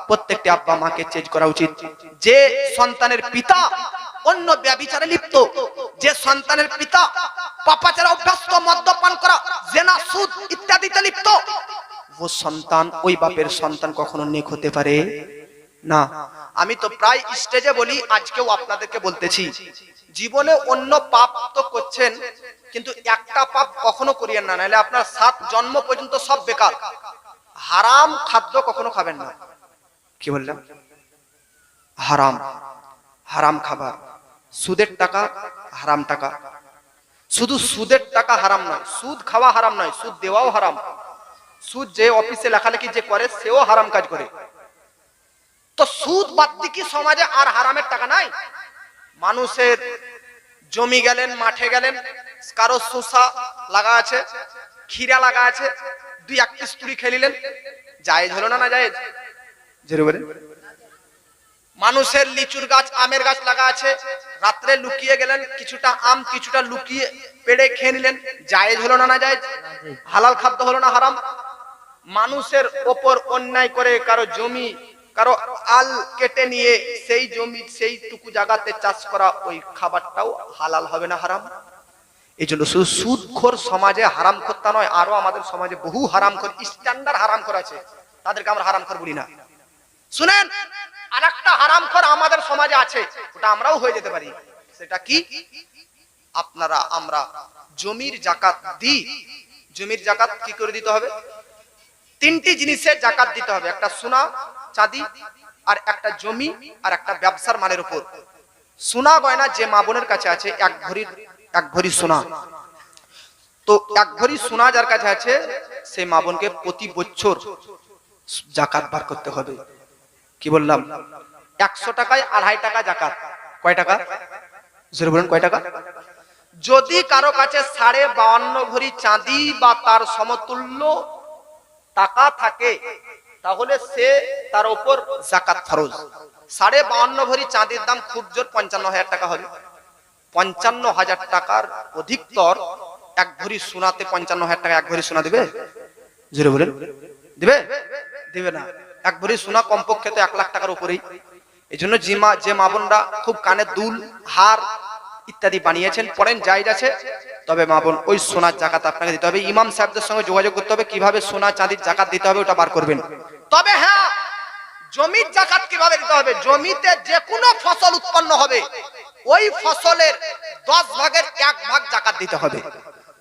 Speaker 2: প্রত্যেকটি আব্বা মাকে চেঞ্জ করা উচিত। যে সন্তানের পিতা অন্য ব্যভিচারে লিপ্ত, যে সন্তানের পিতা পাপাচারে অভ্যস্ত, মদ্যপান করা, জেনা, সুদ ইত্যাদিতে লিপ্ত, ও সন্তান, ওই বাপের সন্তান কখনো নেক হতে পারে না। আমি তো প্রায় স্টেজে বলি, আজকেও আপনাদেরকে বলতেছি, জীবনে অন্য পাপ তো করছেন, কিন্তু একটা পাপ কখনো করিয়েন না, নাহলে আপনার 7 জন্ম পর্যন্ত সব বেকার। হারাম খাদ্য কখনো খাবেন না। কি বললাম? হারাম, হারাম খাবার, সুদের টাকা, হারাম টাকা। শুধু সুদের টাকা হারাম নয়, সুদ খাওয়া হারাম নয়, সুদ দেওয়াও হারাম। সুদ যে অফিসে লেখালেখি যে করে, সেও হারাম কাজ করে। তো সুদ বাদ দিয়ে কি সমাজে আর হারামের টাকা নাই? মানুষের জমি গেলেন, মাঠে গেলেন, কারো শসা লাগা আছে, খিরা লাগা আছে, 2-1 পিস তুড়ি খেলিলেন, জায়েজ হলো না? না জায়েজ? জোরে বলেন। মানুষের লিচুর গাছ, আমের গাছ লাগা আছে, রাত্রে লুকিয়ে গেলেন, কিছুটা আম কিছুটা লুকিয়ে পেড়ে খেয়ে নিলেন, জায়েজ হলো না? না জায়েজ? হালাল খাদ্য হলো না হারাম? মানুষের ওপর অন্যায় করে কারো জমি, কারো আল কেটে নিয়ে সেই জমি সেইটুকু জায়গাতে চাষ করা ওই খাবারটাও হালাল হবে না হারাম? এই জন্য শুধু সুদখোর সমাজে হারামখোর তা নয়, আরো আমাদের সমাজে বহু হারামখোর, স্ট্যান্ডার্ড হারামখোর আছে, তাদেরকে আমরা হারামখোর বলি না। শুনেন, আরেকটা হারামখোর আমাদের সমাজে আছে, ওটা আমরাও হয়ে যেতে পারি। সেটা কি? আমরা জমির জাকাত দিই। জমির জাকাত কি করে দিতে হবে? তিনটি জিনিসের জাকাত দিতে হবে, একটা সোনা চাঁদি, আর একটা জমি, আর একটা ব্যবসার মালের উপর। সোনা গয়না যে মা বোনের কাছে আছে, এক ভরি সোনা, তো এক ভরি সোনা যার কাছে আছে সেই মা বোনকে প্রতি বছর জাকাত বার করতে হবে। কি বললাম? 100 টাকায় 2.5 টাকা জাকাত। কয় টাকা? জোরে বলুন, কয় টাকা? যদি কারো কাছে 52.5 ভরি চাঁদি বা তার সমতুল্য টাকা থাকে, তাহলে সে তার উপর জাকাত ফরজ। 52.5 ভরি চাঁদির দাম খুব জোর 55,000 টাকা হবে। 55,000 টাকার অধিকতর এক ভরি সোনাতে 55,000 টাকা এক ভরি সোনা দিবে? জোরে বলেন, দিবে? দিবে না। এক ভরি সোনা কমপক্ষে তো 1 লাখ টাকার উপরেই। এই জন্য যে মা বোনরা খুব কানের দুল, হার ইত্যাদি বানিয়েছেন, পড়েন জায়েজ আছে, তবে মা বোন ওই সোনার জাকাত আপনাকে দিতে হবে। ইমাম সাহেবদের সঙ্গে যোগাযোগ করতে হবে, কিভাবে সোনা চাঁদির জাকাত দিতে হবে ওটা বার করবেন। তবে হ্যাঁ, জমির জাকাত কিভাবে দিতে হবে? জমিতে যে কোনো ফসল উৎপন্ন হবে, ওই ফসলের 10 ভাগের 1 ভাগ জাকাত দিতে হবে।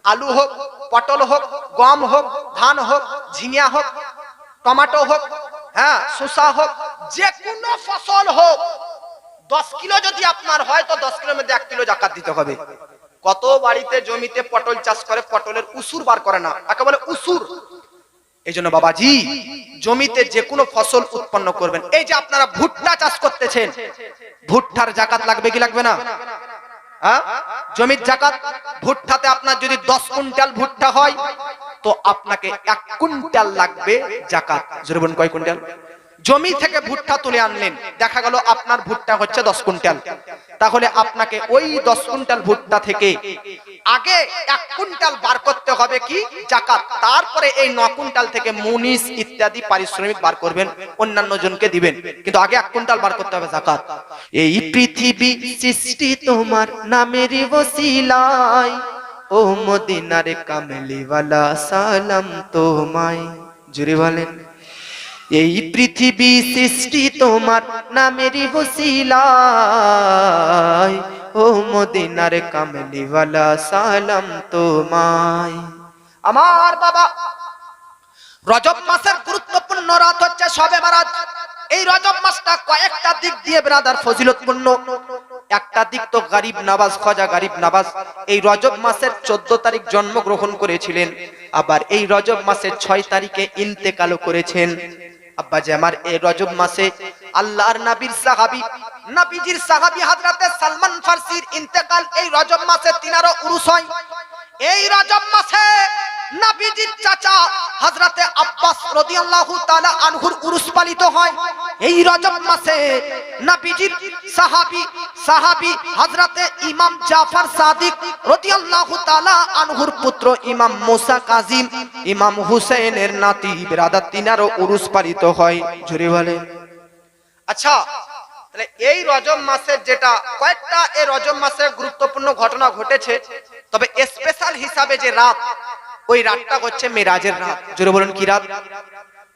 Speaker 2: আলু হোক, পটল হোক, গম হোক, ধান হোক, ঝিঙা হোক, টমেটো হোক, হ্যাঁ শসা হোক, যে কোনো ফসল হোক, 10 কিলো যদি আপনার হয় তো 10 কিলোর মধ্যে 1 কিলো জাকাত দিতে হবে। কত বাড়িতে জমিতে পটল চাষ করে, পটলের উসুর বার করে না, একেবারে উসুর। এই জন্য বাবাজি, জমিতে যে কোনো ফসল উৎপন্ন করবেন। এই যে আপনারা ভুট্টা চাষ করতেছেন, ভুট্টার জাকাত লাগবে কি লাগবে না? জমির জাকাত। ভুট্টাতে আপনার যদি 10 কুইন্টাল ভুট্টা হয় তো আপনাকে 1 কুইন্টাল লাগবে জাকাত। জোরে বলুন, কয় কুইন্টাল? জমি থেকে ভুট্টা তুলে আনলেন, দেখা গেল আপনার ভুট্টা হচ্ছে 10 কুইন্টাল, তাহলে আপনাকে ওই 10 কুইন্টাল ভুট্টা থেকে আগে 1 কুইন্টাল বার করতে হবে কি? জাকাত। তারপরে এই 9 কুইন্টাল থেকে মুনিশ ইত্যাদি পারিশ্রমিক বার করবেন, অন্যান্য জনকে দিবেন, কিন্তু আগে 1 কুইন্টাল বার করতে হবে জাকাত। এই পৃথিবী সৃষ্টি তোমার নামেরই ওসিলায়, ও মদিনার কামলিওয়ালা সালাম তোমায়। জুড়ে বলেন, এই পৃথিবী সৃষ্টি তোমার নামেরই ওসিলায়, ও মদিনার কামলিওয়ালা সালাম তোমায়। আমার বাবা, রজব মাসের গুরুত্বপূর্ণ রাত হচ্ছে শবে বরাত। এই রজব মাসটা কয়েকটা দিক দিয়ে ব্রাদার ফজিলতপূর্ণ। একটা দিক তো গরিব নওয়াজ খাজা গরিব নওয়াজ এই রজব মাসের 14 তারিখ জন্মগ্রহণ করেছিলেন, আবার এই রজব মাসের 6 তারিখে ইন্তেকালও করেছেন। আব্বাজি আমার, এই রজব মাসে আল্লাহর নবীর সাহাবী, নবীজির সাহাবী হযরতে সালমান ফারসির ইন্তেকাল এই রজব মাসে তিনারও উরুস হয়। এই রজব মাসে নবীজির চাচা হযরতে আব্বাস রাদিয়াল্লাহু তাআলা আনহুর উরুস পালিত হয়। এই রজব মাসে নবীজির সাহাবী হযরতে ইমাম জাফর সাদিক রাদিয়াল্লাহু তাআলা আনহুর পুত্র ইমাম মুসা কাজিম, ইমাম হুসাইনের নাতি বিরাদার তিনারও উরুস পালিত হয়। জোরে বলে। আচ্ছা, তাহলে এই রজব মাসের যেটা কয়েকটা এই রজব মাসে গুরুত্বপূর্ণ ঘটনা ঘটেছে, তবে স্পেশাল হিসাবে যে রাত, ওই রাতটা হচ্ছে মেরাজের রাত। জোরে বলুন, কি রাত?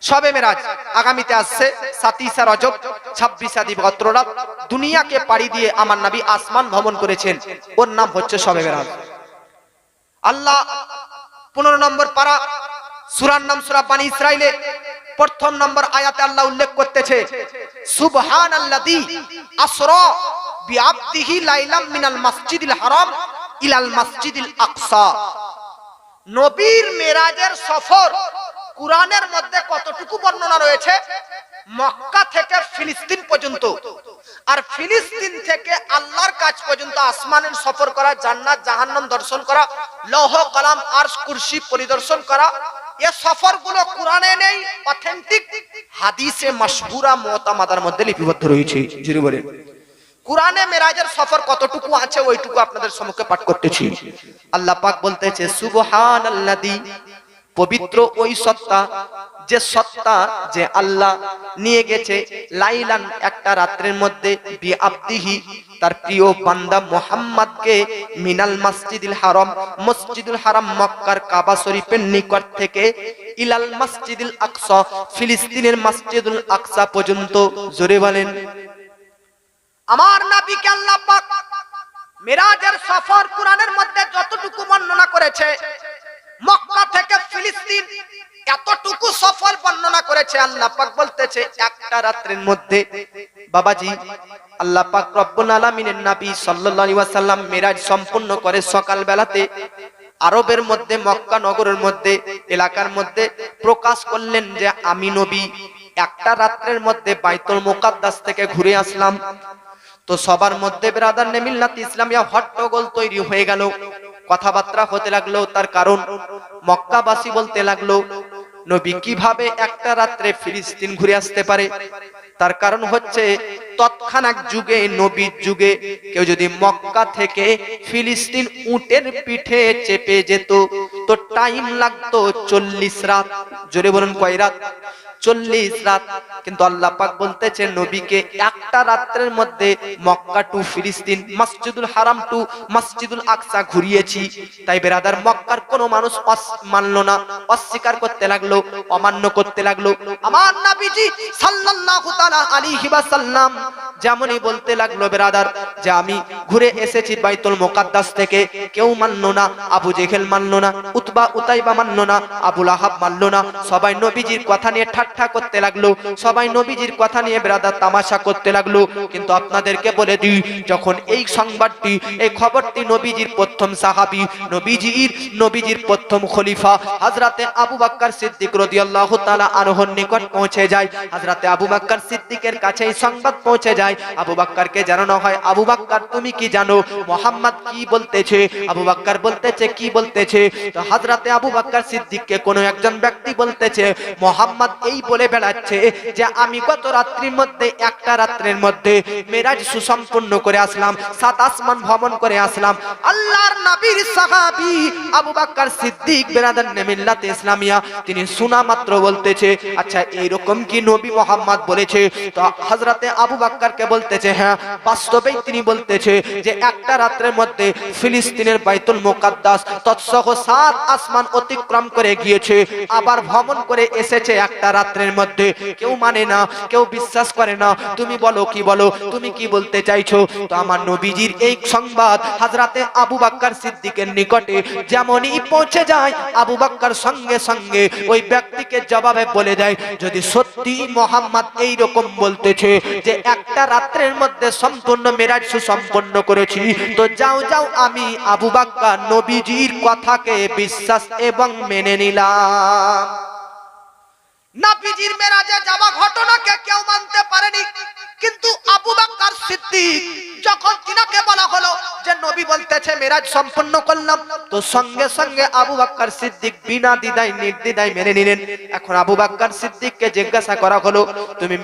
Speaker 2: শবে মেরাজ। আগামীতে আসছে 27 রজব, 26 দিবাগত রাত। দুনিয়াকে পাড়ি দিয়ে আমার নবী আসমান ভ্রমণ করেছেন, ওর নাম হচ্ছে শবে মেরাজ। আল্লাহ 15 নম্বর পারা, সূরার নাম সূরা বানী ইসরাইলে 1ম নম্বর আয়াতে আল্লাহ উল্লেখ করতেছে, সুবহানাল্লাযী আসরা বিআবদিহি লাইলাম মিনাল মাসজিদিল হারাম ইলাল মাসজিদিল আকসা। নবীর মেরাজের সফর কুরআনের মধ্যে কতটুকু বর্ণনা রয়েছে? মক্কা থেকে ফিলিস্তিন পর্যন্ত, আর ফিলিস্তিন থেকে আল্লাহর কাছ পর্যন্ত আসমানের সফর করা, জান্নাত জাহান্নাম দর্শন করা, লৌহ কলাম আরশ কুরসি পরিদর্শন করা, এই সফরগুলো কুরআনে নেই, অথেন্টিক হাদিসে মাশহুরা মুতামাদার মধ্যে লিপিবদ্ধ রয়েছে। জুরি বলে, কুরআনে মেরাজের সফর কতটুকু আছে ওইটুকু আপনাদের সম্মুখে পাঠ করতেছি। আল্লাহ পাক বলতেছে, সুবহানাল্লাযী
Speaker 1: পবিত্র ওই সত্তা, যে সত্তা যে আল্লাহ নিয়ে গেছে লাইলান একটা রাত্রের মধ্যে বিআবদিহি তার প্রিয় বান্দা মুহাম্মদকে মিনাল মসজিদুল হারাম, মসজিদুল হারাম মক্কার কাবা শরীফের নিকট থেকে ইলাল মসজিদুল আকসা ফিলিস্তিনের মসজিদুল আকসা পর্যন্ত। জোরে বলেন।
Speaker 2: আমার নবীকে আল্লাহ পাক মিরাজের সফর কোরআনের মধ্যে যতটুকু বর্ণনা করেছে, মক্কা থেকে ফিলিস্তিন এতটুকু সফর বর্ণনা করেছে। আল্লাহ পাক বলতেছে
Speaker 1: একটা রাত্রের মধ্যে বাবাজি আল্লাহ পাক রব্বুল আলামিনের নবী সাল্লাল্লাহু আলাইহি ওয়াসাল্লাম মিরাজ সম্পূর্ণ করে সকাল বেলাতে আরবের মধ্যে মক্কা নগরের মধ্যে এলাকার মধ্যে প্রকাশ করলেন যে আমি নবী একটা রাত্রের মধ্যে বাইতুল মুকাদ্দাস থেকে ঘুরে আসলাম। তো সবার মধ্যে ব্রাদার নে মিল্লাত ইসলামিয়া হট্টগোল তৈরি হয়ে গেল, কথাবার্তা হতে লাগলো। তার কারণ মক্কাবাসী বলতে লাগলো নবী কিভাবে একটা রাত্রে ফিলিস্তিন ঘুরে আসতে পারে। তার কারণ হচ্ছে তৎক্ষণাৎ যুগে নবীর যুগে কেউ যদি মক্কা থেকে ফিলিস্তিন উটের পিঠে চেপে যেত তো টাইম লাগতো 40 রাত। জোরে বলুন কয় রাত? 40 রাত। কিন্তু আল্লাহ পাক বলতেছে নবীকে একটা রাত্রের মধ্যে মক্কা টু ফিলিস্তিন, মসজিদুল হারাম টু মসজিদুল আকসা ঘুরিয়েছি। তাই বেরাদার মক্কার কোনো মানুষ মানলো না, অস্বীকার করতে লাগলো, অমান্য করতে লাগলো।
Speaker 2: আমার নবীজি সাল্লাল্লাহু তাআলা
Speaker 1: আলাইহি ওয়াসাল্লাম যেমনই বলতে লাগলো বেরাদার যে আমি ঘুরে এসেছি বাইতুল মুকাদ্দাস থেকে, কেউ মানলো না। আবু জেহেল মানলো না, উতবা উতাইবা মানলো না, আবু লাহাব মানলো না। সবাই নবীজির কথা নিয়ে ঠাট্টা করতে লাগলো, সবাই নবীজির কথা নিয়ে বেরাদার তামাশা করতে লাগলো। কিন্তু আপনাদেরকে বলে দিই, যখন এই সংবাদটি, এই খবরটি নবীজির প্রথম সাহাবী, নবীজির প্রথম খলিফা হযরতে আবু বকর সিদ্দিক রাদিয়াল্লাহু তাআলা আনহুর নিকট পৌঁছে যায়, হযরতে আবু বকর সিদ্দিকের কাছে এই সংবাদ পৌঁছে যায়। আবু বকরকে জানানো হয়, আবু বকর তুমি কি জানো মুহাম্মদ কি বলতেছে? আবু বকর বলতেছে কি বলতেছে? তো হযরতে আবু বকর সিদ্দিককে কোন একজন ব্যক্তি বলতেছে মুহাম্মদ এই বলে বেড়াচ্ছে যে আমি গত রাত্রির মধ্যে একটা রাত্রের মধ্যে মেরাজ সুসম্পন্ন করে আসলাম, 7 আসমান ভ্রমণ করে আসলাম।
Speaker 2: আল্লাহর নবীর সাহাবী
Speaker 1: আবু বকর সিদ্দিক বেরাদার নে মিল্লাত ইসলামিয়া তিনি শোনা মাত্র বলতেছে আচ্ছা এইরকম কি নবী মুহাম্মদ বলেছে? তো হযরতে আবু বকরকে বলতেছে হ্যাঁ বাস্তবেই তিনি বলতেছে যে একটা রাত্রের মধ্যে ফিলিস্তিনের বাইতুল মুকাদ্দাস তৎসহ 7 আসমান অতিক্রম করে গিয়েছে, আবার ভ্রমণ করে এসেছে একটা রাত্রের মধ্যে। কেউ মানে না, কেউ বিশ্বাস করে না। তুমি বলো কি বলো, তুমি কি বলতে চাইছো? তো আমার নবীজির এই সংবাদ হযরতে আবু বকর সিদ্দিকের নিকটে যেমনই পৌঁছে যায়, আবু বকর সঙ্গে সঙ্গে ওই ব্যক্তিকে জবাবে বলে দেয় যদি সত্যি মুহাম্মদ এই রকম বলতেছে যে একটা রাত্রের মধ্যে সম্পূর্ণ মেরাজ সুসম্পন্ন করেছি, তো যাও যাও আমি আবু বকর নবীজির কথাকে বিশ্বাস এবং মেনে নিলাম।
Speaker 2: নবীজির মেরাজে যাওয়া ঘটনাকে কেউ মানতে পারেনি, কিন্তু আবু বকর সিদ্দিক যখন তিনাকে বলা হলো যে নবী বলতেছে মেরাজ সম্পন্ন করলাম, তো সঙ্গে সঙ্গে আবু বকর সিদ্দিক বিনা দ্বিধায় নির্দ্বিধায় মেনে নিলেন। এখন আবু বকর সিদ্দিককে জিজ্ঞাসা করা হলো তুমি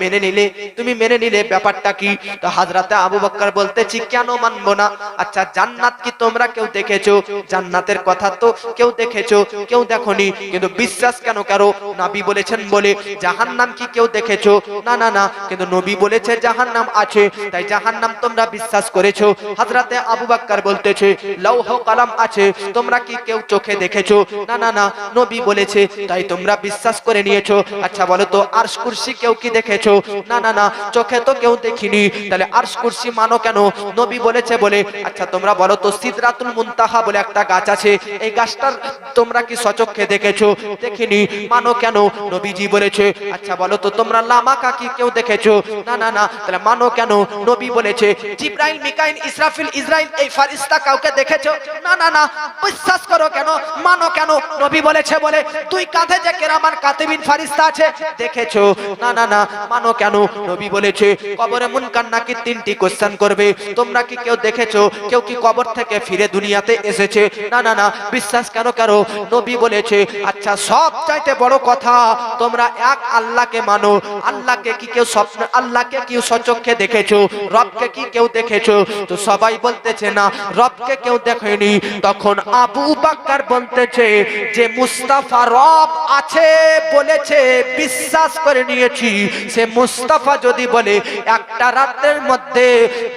Speaker 2: মেনে নিলে ব্যাপারটা কি? তো হযরতে আবু বকর বলতেছি কেন মানবো না? আচ্ছা জান্নাত কি তোমরা কেউ দেখেছো? জান্নাতের কথা তো কেউ দেখেছো, কেউ দেখোনি, কিন্তু বিশ্বাস কেন করো? নবী বলেছেন বলে। জাহান্নাম কি কেউ দেখেছো? না না না, কিন্তু নবী বলেছে জাহান্নাম আছে, তাই জাহান্নাম তোমরা বিশ্বাস করেছো। হযরতে আবু বকর বলতেছে লৌহ কলম আছে, তোমরা কি কেউ চোখে দেখেছো? না না না, নবী বলেছে তাই তোমরা বিশ্বাস করে নিয়েছো। আচ্ছা বলো তো আরশ কুরসি কেউ কি দেখেছো? না না না, চোখে তো কেউ দেখিনি, তাহলে আরশ কুরসি মানো কেন? নবী বলেছে বলে। আচ্ছা তোমরা বলো তো সিদরাতুল মুনতাহা বলে একটা গাছ আছে, এই গাছটার তোমরা কি সচক্ষে দেখেছো? দেখিনি, মানো কেন? নবীজি বলেছে। আচ্ছা বলো তো তোমরা লামাকা কি কেউ দেখেছো? না না না, তাহলে মানো কেন? নবী বলেছে। জিবরাইল, মিকাইল, ইসরাফিল, ইসরাইল এই ফেরেশতা কাউকে দেখেছো? না না না, বিশ্বাস করো কেন, মানো কেন? নবী বলেছে বলে। দুই কাঁধে যে কেরামান কাতিবিন ফেরেশতা আছে দেখেছো? না না না, মানো কেন? নবী বলেছে। কবরে মুনকার নাকির 3টি কোশ্চেন করবে, তোমরা কি কেউ দেখেছো কেউ কি কবর থেকে ফিরে দুনিয়াতে এসেছে? না না না, বিশ্বাস কেন করো? নবী বলেছে। আচ্ছা সব চাইতে বড় কথা তোমরা এক আল্লাহকে মানো, আল্লাহকে কি কেউ
Speaker 1: সচক্ষে দেখেছো? রবকে কি কেউ দেখেছো? তো সবাই বলতেছে না, রবকে কেউ দেখেনি। তখন আবু বকর বলতেছে যে মুস্তাফা রব আছে বলেছে, বিশ্বাস করে নিয়েছি। সে মুস্তাফা যদি বলে একটা রাতের মধ্যে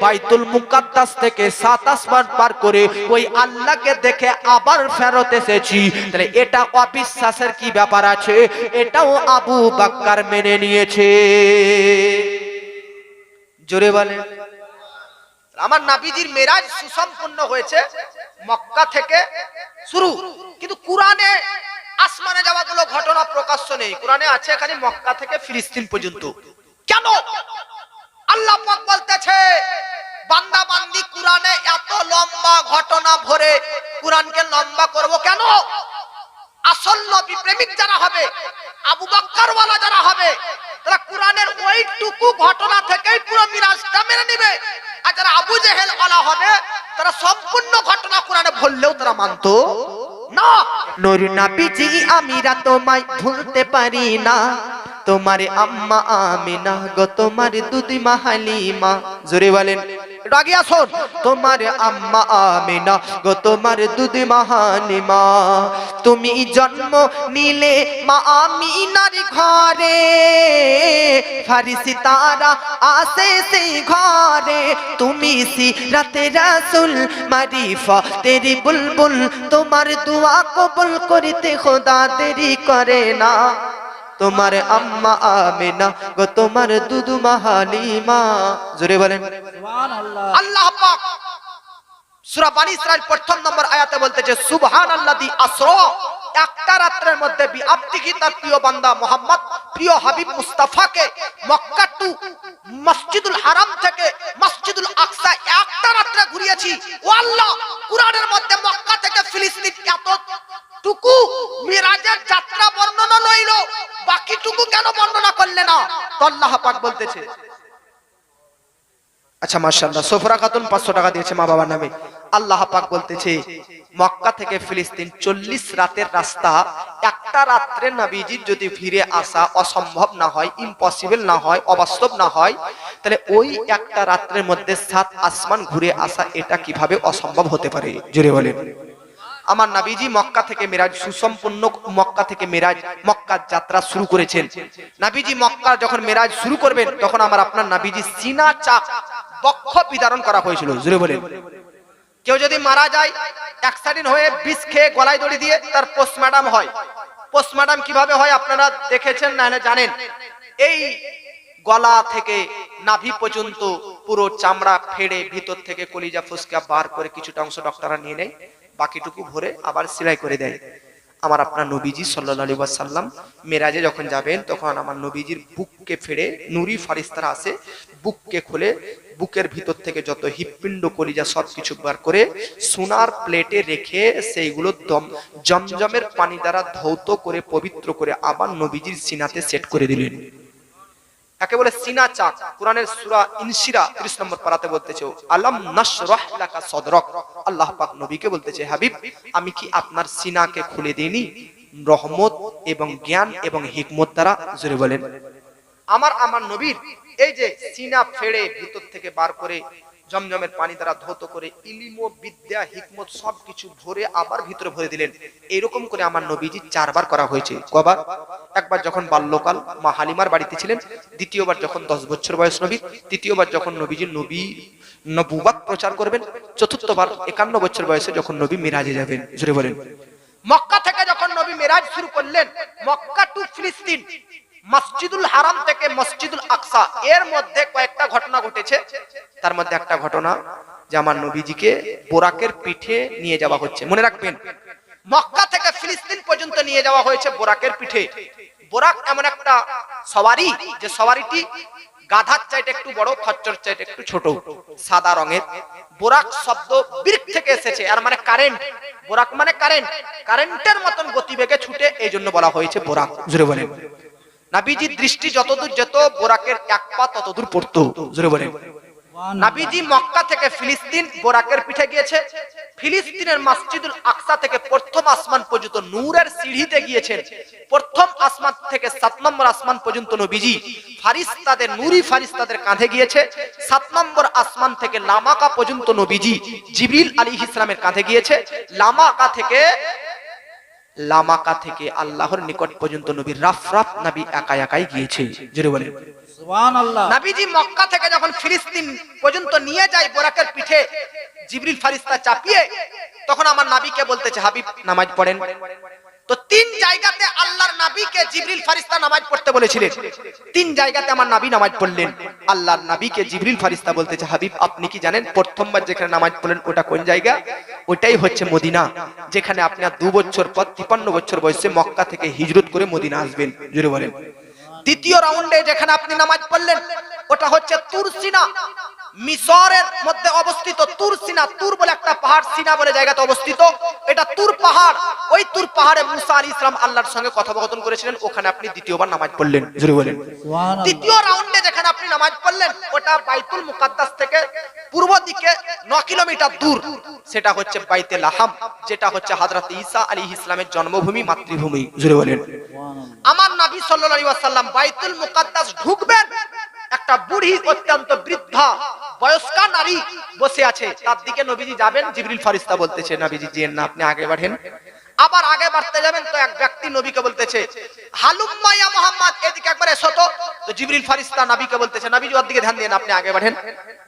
Speaker 1: বাইতুল মুকাদ্দাস থেকে 7 আসমান পার করে ওই আল্লাহকে দেখে আবার ফেরত এসেছি, তাহলে এটা অবিশ্বাসের কি ব্যাপার আছে? এটাও আবু বকর মেনে নিয়েছে। জোরে বলে।
Speaker 2: আমার নবীজির মেরাজ সুসম্পন্ন হয়েছে মক্কা থেকে শুরু, কিন্তু কুরআনে আসমানে যাওয়াগুলো ঘটনা প্রকাশ্য নেই। কুরআনে আছে খালি মক্কা থেকে ফিলিস্তিন পর্যন্ত। কেন? আল্লাহ পাক বলতেছে বান্দা বান্দি কুরআনে এত লম্বা ঘটনা ভরে কুরআনকে লম্বা করব কেন? আসল নবী প্রেমিক যারা হবে, আবু বকর ওয়ালা যারা হবে, তারা কুরআনের ওইটুকু ঘটনা থেকেই পুরো মিরাজটা মেনে নেবে। আর যারা আবু জেহেল ওয়ালা হবে, তারা সম্পূর্ণ ঘটনা কুরআনে বললেও তারা মানতো না।
Speaker 1: নূর নবীজি আমিরা তোমায় ভুলতে পারি না, তোমার আম্মা আমিনা গো তোমার দুধ মা হালিমা। জোরে বলেন।
Speaker 2: রাগি আসুন।
Speaker 1: তোমার আম্মা আমিনা গো তোমার দুধ মা হালিমা। তুমি জন্ম নিলে মা আমিনার ঘরে, ফারিসি তারা আসে সেই ঘরে। তুমি সিরাতে রাসূল মারিফা তেরি বুলবুল, তোমার দোয়া কবুল করিতে খোদা দেরি করে না। তোমার আম্মা আমিনা গো তোমার দুধ মা হালিমা। জোরে বলেন সুবহানাল্লাহ।
Speaker 2: আল্লাহ পাক সূরা বনী ইসরাইল প্রথম নম্বর আয়াতে বলতেছে সুবহানাল্লাযী আসরা, একটা রাতের মধ্যে বিআবদিহি, তার প্রিয় বান্দা মুহাম্মদ প্রিয় হাবিব মুস্তাফাকে মক্কা টু মসজিদুল হারাম থেকে মসজিদুল আকসা একটা রাতে ঘুরিয়েছি। ও আল্লাহ, কুরআনের মধ্যে মক্কা থেকে ফিলিস্তিন এতটুকু মিরাজের যাত্রা বর্ণনা লইলো, বাকিটুকু কেন বর্ণনা করলে না? তো আল্লাহ পাক বলতেছে,
Speaker 1: আচ্ছা মাশাআল্লাহ, সোফরা খাতুন 500 টাকা দিয়েছে মা বাবার নামে। আল্লাহ পাক বলতেছে মক্কা থেকে ফিলিস্তিন 40 রাতের রাস্তা, একটা রাত্রে নবীজির যদি ফিরে আসা অসম্ভব না হয়, ইম্পসিবল না হয়, অবাস্তব না হয়, তাহলে ওই একটা রাত্রের মধ্যে 7 আসমান ঘুরে আসা এটা কিভাবে অসম্ভব হতে পারে? জোরে বলেন। আমার নবীজি মক্কা থেকে মিরাজ সুসম্পন্ন, মক্কা থেকে মিরাজ মক্কার যাত্রা শুরু করেছেন। নবীজি মক্কা যখন মিরাজ শুরু করবেন, তখন আমার আপনার নবীজি সিনা চাক বক্ষ বিদারণ করা হয়েছিল। জোরে বলেন।
Speaker 2: কেউ যদি মারা যায় অ্যাক্সিডেন্ট হয়ে বিষ খেয়ে গলায় দড়ি দিয়ে, তার পোস্টমর্টম হয়। পোস্টমর্টম কিভাবে হয় আপনারা দেখেছেন না জানেন? এই গলা থেকে নাভি পর্যন্ত পুরো চামড়া ফেড়ে ভিতর থেকে কলিজা ফুসকা বার করে কিছুটা অংশ ডক্টররা নিয়ে নেয়, বাকিটুকু ভরে আবার সেলাই করে দেয়। আমার আপনার নবীজি সাল্লাল্লাহু আলাইহি ওয়াসাল্লাম মেরাজে যখন যাবেন, তখন আমার নবীজির বুককে ফেড়ে নুরি ফারিস্তারা আসে, বুককে খুলে বুকের ভিতর থেকে যত হৃৎপিণ্ড কলিজা সবকিছু বার করে সোনার প্লেটে রেখে সেইগুলো জমজমের পানি দ্বারা ধৌত করে পবিত্র করে আবার নবীজির সিনাতে সেট করে দিলেন। একে বলে সিনা চাক। কুরআনের সূরা ইনশিরা 30 নম্বর পারাতে বলতেছে আলাম নাশরাহ লাকা সদরক। আল্লাহ পাক নবীকে বলতেছে, হাবিব আমি কি আপনার সিনাকে খুলে দেইনি রহমত এবং জ্ঞান এবং হিকমত দ্বারা? জোরে বলেন। আমার নবীর এই যে সিনা ফেড়ে ভিতর থেকে বার করে জমজমের পানি দ্বারা ধৌত করে ইলম ও বিদ্যা হিকমত সবকিছু ভরে আবার ভিতরে ভরে দিলেন। এরকম করে আমার নবীজি 4 বার করা হয়েছে। কবার? একবার যখন বাল্যকাল মা হালিমার বাড়িতে ছিলেন, দ্বিতীয়বার যখন 10 বছর বয়স নবী, তৃতীয়বার যখন নবীজি নবুয়ত প্রচার করবেন, চতুর্থবার 51 বছর বয়সে যখন নবী মিরাজে যাবেন। জোরে বলেন। মক্কা থেকে যখন নবী মিরাজ শুরু করলেন, মক্কা টু ফিলিস্তিন, মসজিদুল হারাম থেকে মসজিদুল আকসা, এর মধ্যে কয়েকটা ঘটনা ঘটেছে। তার মধ্যে একটা ঘটনা যে আমার নবীজিকে বোরাকের পিঠে নিয়ে যাওয়া হচ্ছে। মনে রাখবেন, মক্কা থেকে ফিলিস্তিন পর্যন্ত নিয়ে যাওয়া হয়েছে বোরাকের পিঠে। বোরাক এমন একটা সওয়ারি, যে সওয়ারিটি গাধার চাইতে একটু বড়, খচ্চর চাইতে একটু ছোট, সাদা রঙের। বোরাক শব্দ বৃক্ষ থেকে এসেছে, আর মানে কারেন্ট। বোরাক মানে কারেন্ট, কারেন্টের মতন গতিবেগে ছুটে, এই জন্য বলা হয়েছে বোরাক। জোরে বলেন। নবীজির দৃষ্টি যতদূর যেত, বোরাকের এক পা ততদূর পড়তো। জোরে বলেন। নবীজি মক্কা থেকে ফিলিস্তিন বোরাকের পিঠে গিয়েছে,
Speaker 1: ফিলিস্তিনের মসজিদুল আকসা থেকে প্রথম আসমান পর্যন্ত নূরের সিঁড়িতে গিয়েছেন। প্রথম আসমান থেকে 7 নম্বর আসমান পর্যন্ত নবীজি ফারিস্তাদের নূরি ফারিস্তাদের কাঁধে গিয়েছে। 7 নম্বর আসমান থেকে লামাকা পর্যন্ত নবীজি জিবরিল আলাইহিস সালামের কাঁধে গিয়েছে। লামাকা থেকে আল্লাহর নিকট পর্যন্ত নবী রাফরাফ নবী একা একাই গিয়েছে। জোরে বলেন
Speaker 3: সুবহানাল্লাহ।
Speaker 2: নবীজি মক্কা থেকে যখন ফিলিস্তিন পর্যন্ত নিয়ে যায় বোরাকের পিঠে জিবরিল ফারিস্তা চাপিয়ে, তখন আমার নবীকে বলতেছে হাবিব নামাজ পড়েন। তো 3 জায়গাতে আল্লাহর নবীকে জিবরিল ফারিস্তা নামাজ পড়তে বলেছিলেন। 3 জায়গাতে আমার নবী নামাজ পড়লেন। আল্লাহর নবীকে জিবরিল ফারিস্তা বলতেছে হাবিব আপনি কি জানেন প্রথমবার যেখানে নামাজ পড়লেন ওটা কোন জায়গা? ওটাই হচ্ছে মদিনা, যেখানে আপনি 2 বছর পর 53 বছর বয়সে মক্কা থেকে হিজরত করে মদিনা আসবেন। জোরে বলেন।
Speaker 1: দ্বিতীয় রাউন্ডে যেখানে আপনি নামাজ পড়লেন ওটা হচ্ছে তুর সিনা, মিশরের মধ্যে অবস্থিত তুর সিনা। তুর বলে একটা পাহাড়, সিনা বলে জায়গাতে অবস্থিত। এটা তুর পাহাড়। ওই তুর পাহাড়ে মুসা আলাইহিস সালাম আল্লাহর সঙ্গে কথোপকথন করেছিলেন। ওখানে আপনি দ্বিতীয়বার নামাজ পড়লেন। জোরে বলেন।
Speaker 3: সুবহানাল্লাহ।
Speaker 1: তৃতীয় রাউন্ডে যেখানে আপনি নামাজ পড়লেন ওটা বাইতুল মুকাদ্দাস থেকে পূর্ব দিকে 9 কিলোমিটার দূর। সেটা হচ্ছে বাইতে লাহাম, যেটা হচ্ছে হযরত ঈসা আলাইহিস সালামের জন্মভূমি, মাতৃভূমি। জোরে বলেন।
Speaker 2: আমার নবী সাল্লাল্লাহু আলাইহি ওয়াসাল্লাম বাইতুল মুকাদ্দাস ঢুকবেন, একটা বুড়ি অত্যন্ত বৃদ্ধা বয়স্কা নারী বসে আছে, তার দিকে নবীজি যাবেন। জিবরিল ফারিস্তা বলতেছে নবীজি যেন না, আপনি আগে বাড়েন। আবার আগে বাড়তে যাবেন তো এক ব্যক্তি নবীকে বলতেছে হালুম্মা ইয়া মুহাম্মদ, এদিকে একবার এসো তো। তো জিবরিল ফারিস্তা নবীকে বলতেছে নবীজি ওর দিকে ধ্যান দেন, আপনি আগে বাড়েন।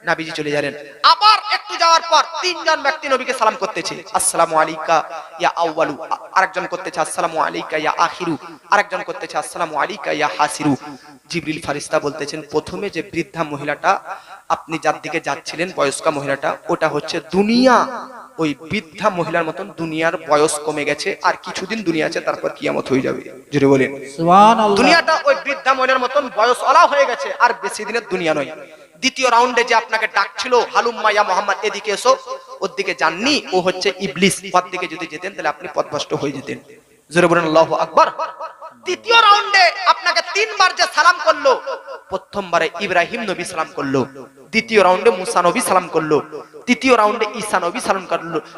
Speaker 2: নবীজি চলে যাবেন। আবার একটু যাওয়ার পর 3 জন ব্যক্তি নবীকে সালাম করতেছে, আসসালামু আলাইকা ইয়া আউয়ালু, আরেকজন করতেছে আসসালামু আলাইকা ইয়া আখিরু, আরেকজন করতেছে আসসালামু আলাইকা ইয়া হাসিরু। জিবরিল ফারিস্তা বলতেছেন প্রথমে যে বৃদ্ধা মহিলাটা আপনি যার দিকে যাচ্ছিলেন, বয়স্কা মহিলাটা, ওটা হচ্ছে দুনিয়া। ওই বৃদ্ধা মহিলার মতন দুনিয়ার বয়স কমে গেছে, আর কিছুদিন দুনিয়া আছে, তারপর কিয়ামত হয়ে যাবে। জোরে বলেন
Speaker 3: সুবহানাল্লাহ।
Speaker 1: দুনিয়াটা ওই বৃদ্ধা মহিলার মতন বয়স ওলা হয়ে গেছে, আর বেশি দিনের দুনিয়া নয়। দ্বিতীয় রাউন্ডে যে আপনাকে ডাকছিল হালুম্মা ইয়া মুহাম্মদ এদিকে এসো, ওর দিকে যাননি, ও হচ্ছে ইবলিস। ওর দিকে যদি যেতেন তাহলে আপনি পথভ্রষ্ট হয়ে যেতেন। জোরে বলেন আল্লাহু আকবার। তৃতীয় রাউন্ডে আপনাকে 3 বার যে সালাম করলো, প্রথমবারে ইব্রাহিম নবী সালাম করলো, দ্বিতীয় রাউন্ডে মুসা নবী সালাম করলো, তৃতীয় রাউন্ডে ঈসা নবী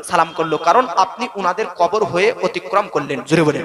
Speaker 1: সালাম করলো, কারণ আপনি উনাদের কবর হয়ে অতিক্রম করলেন। জোরে বলেন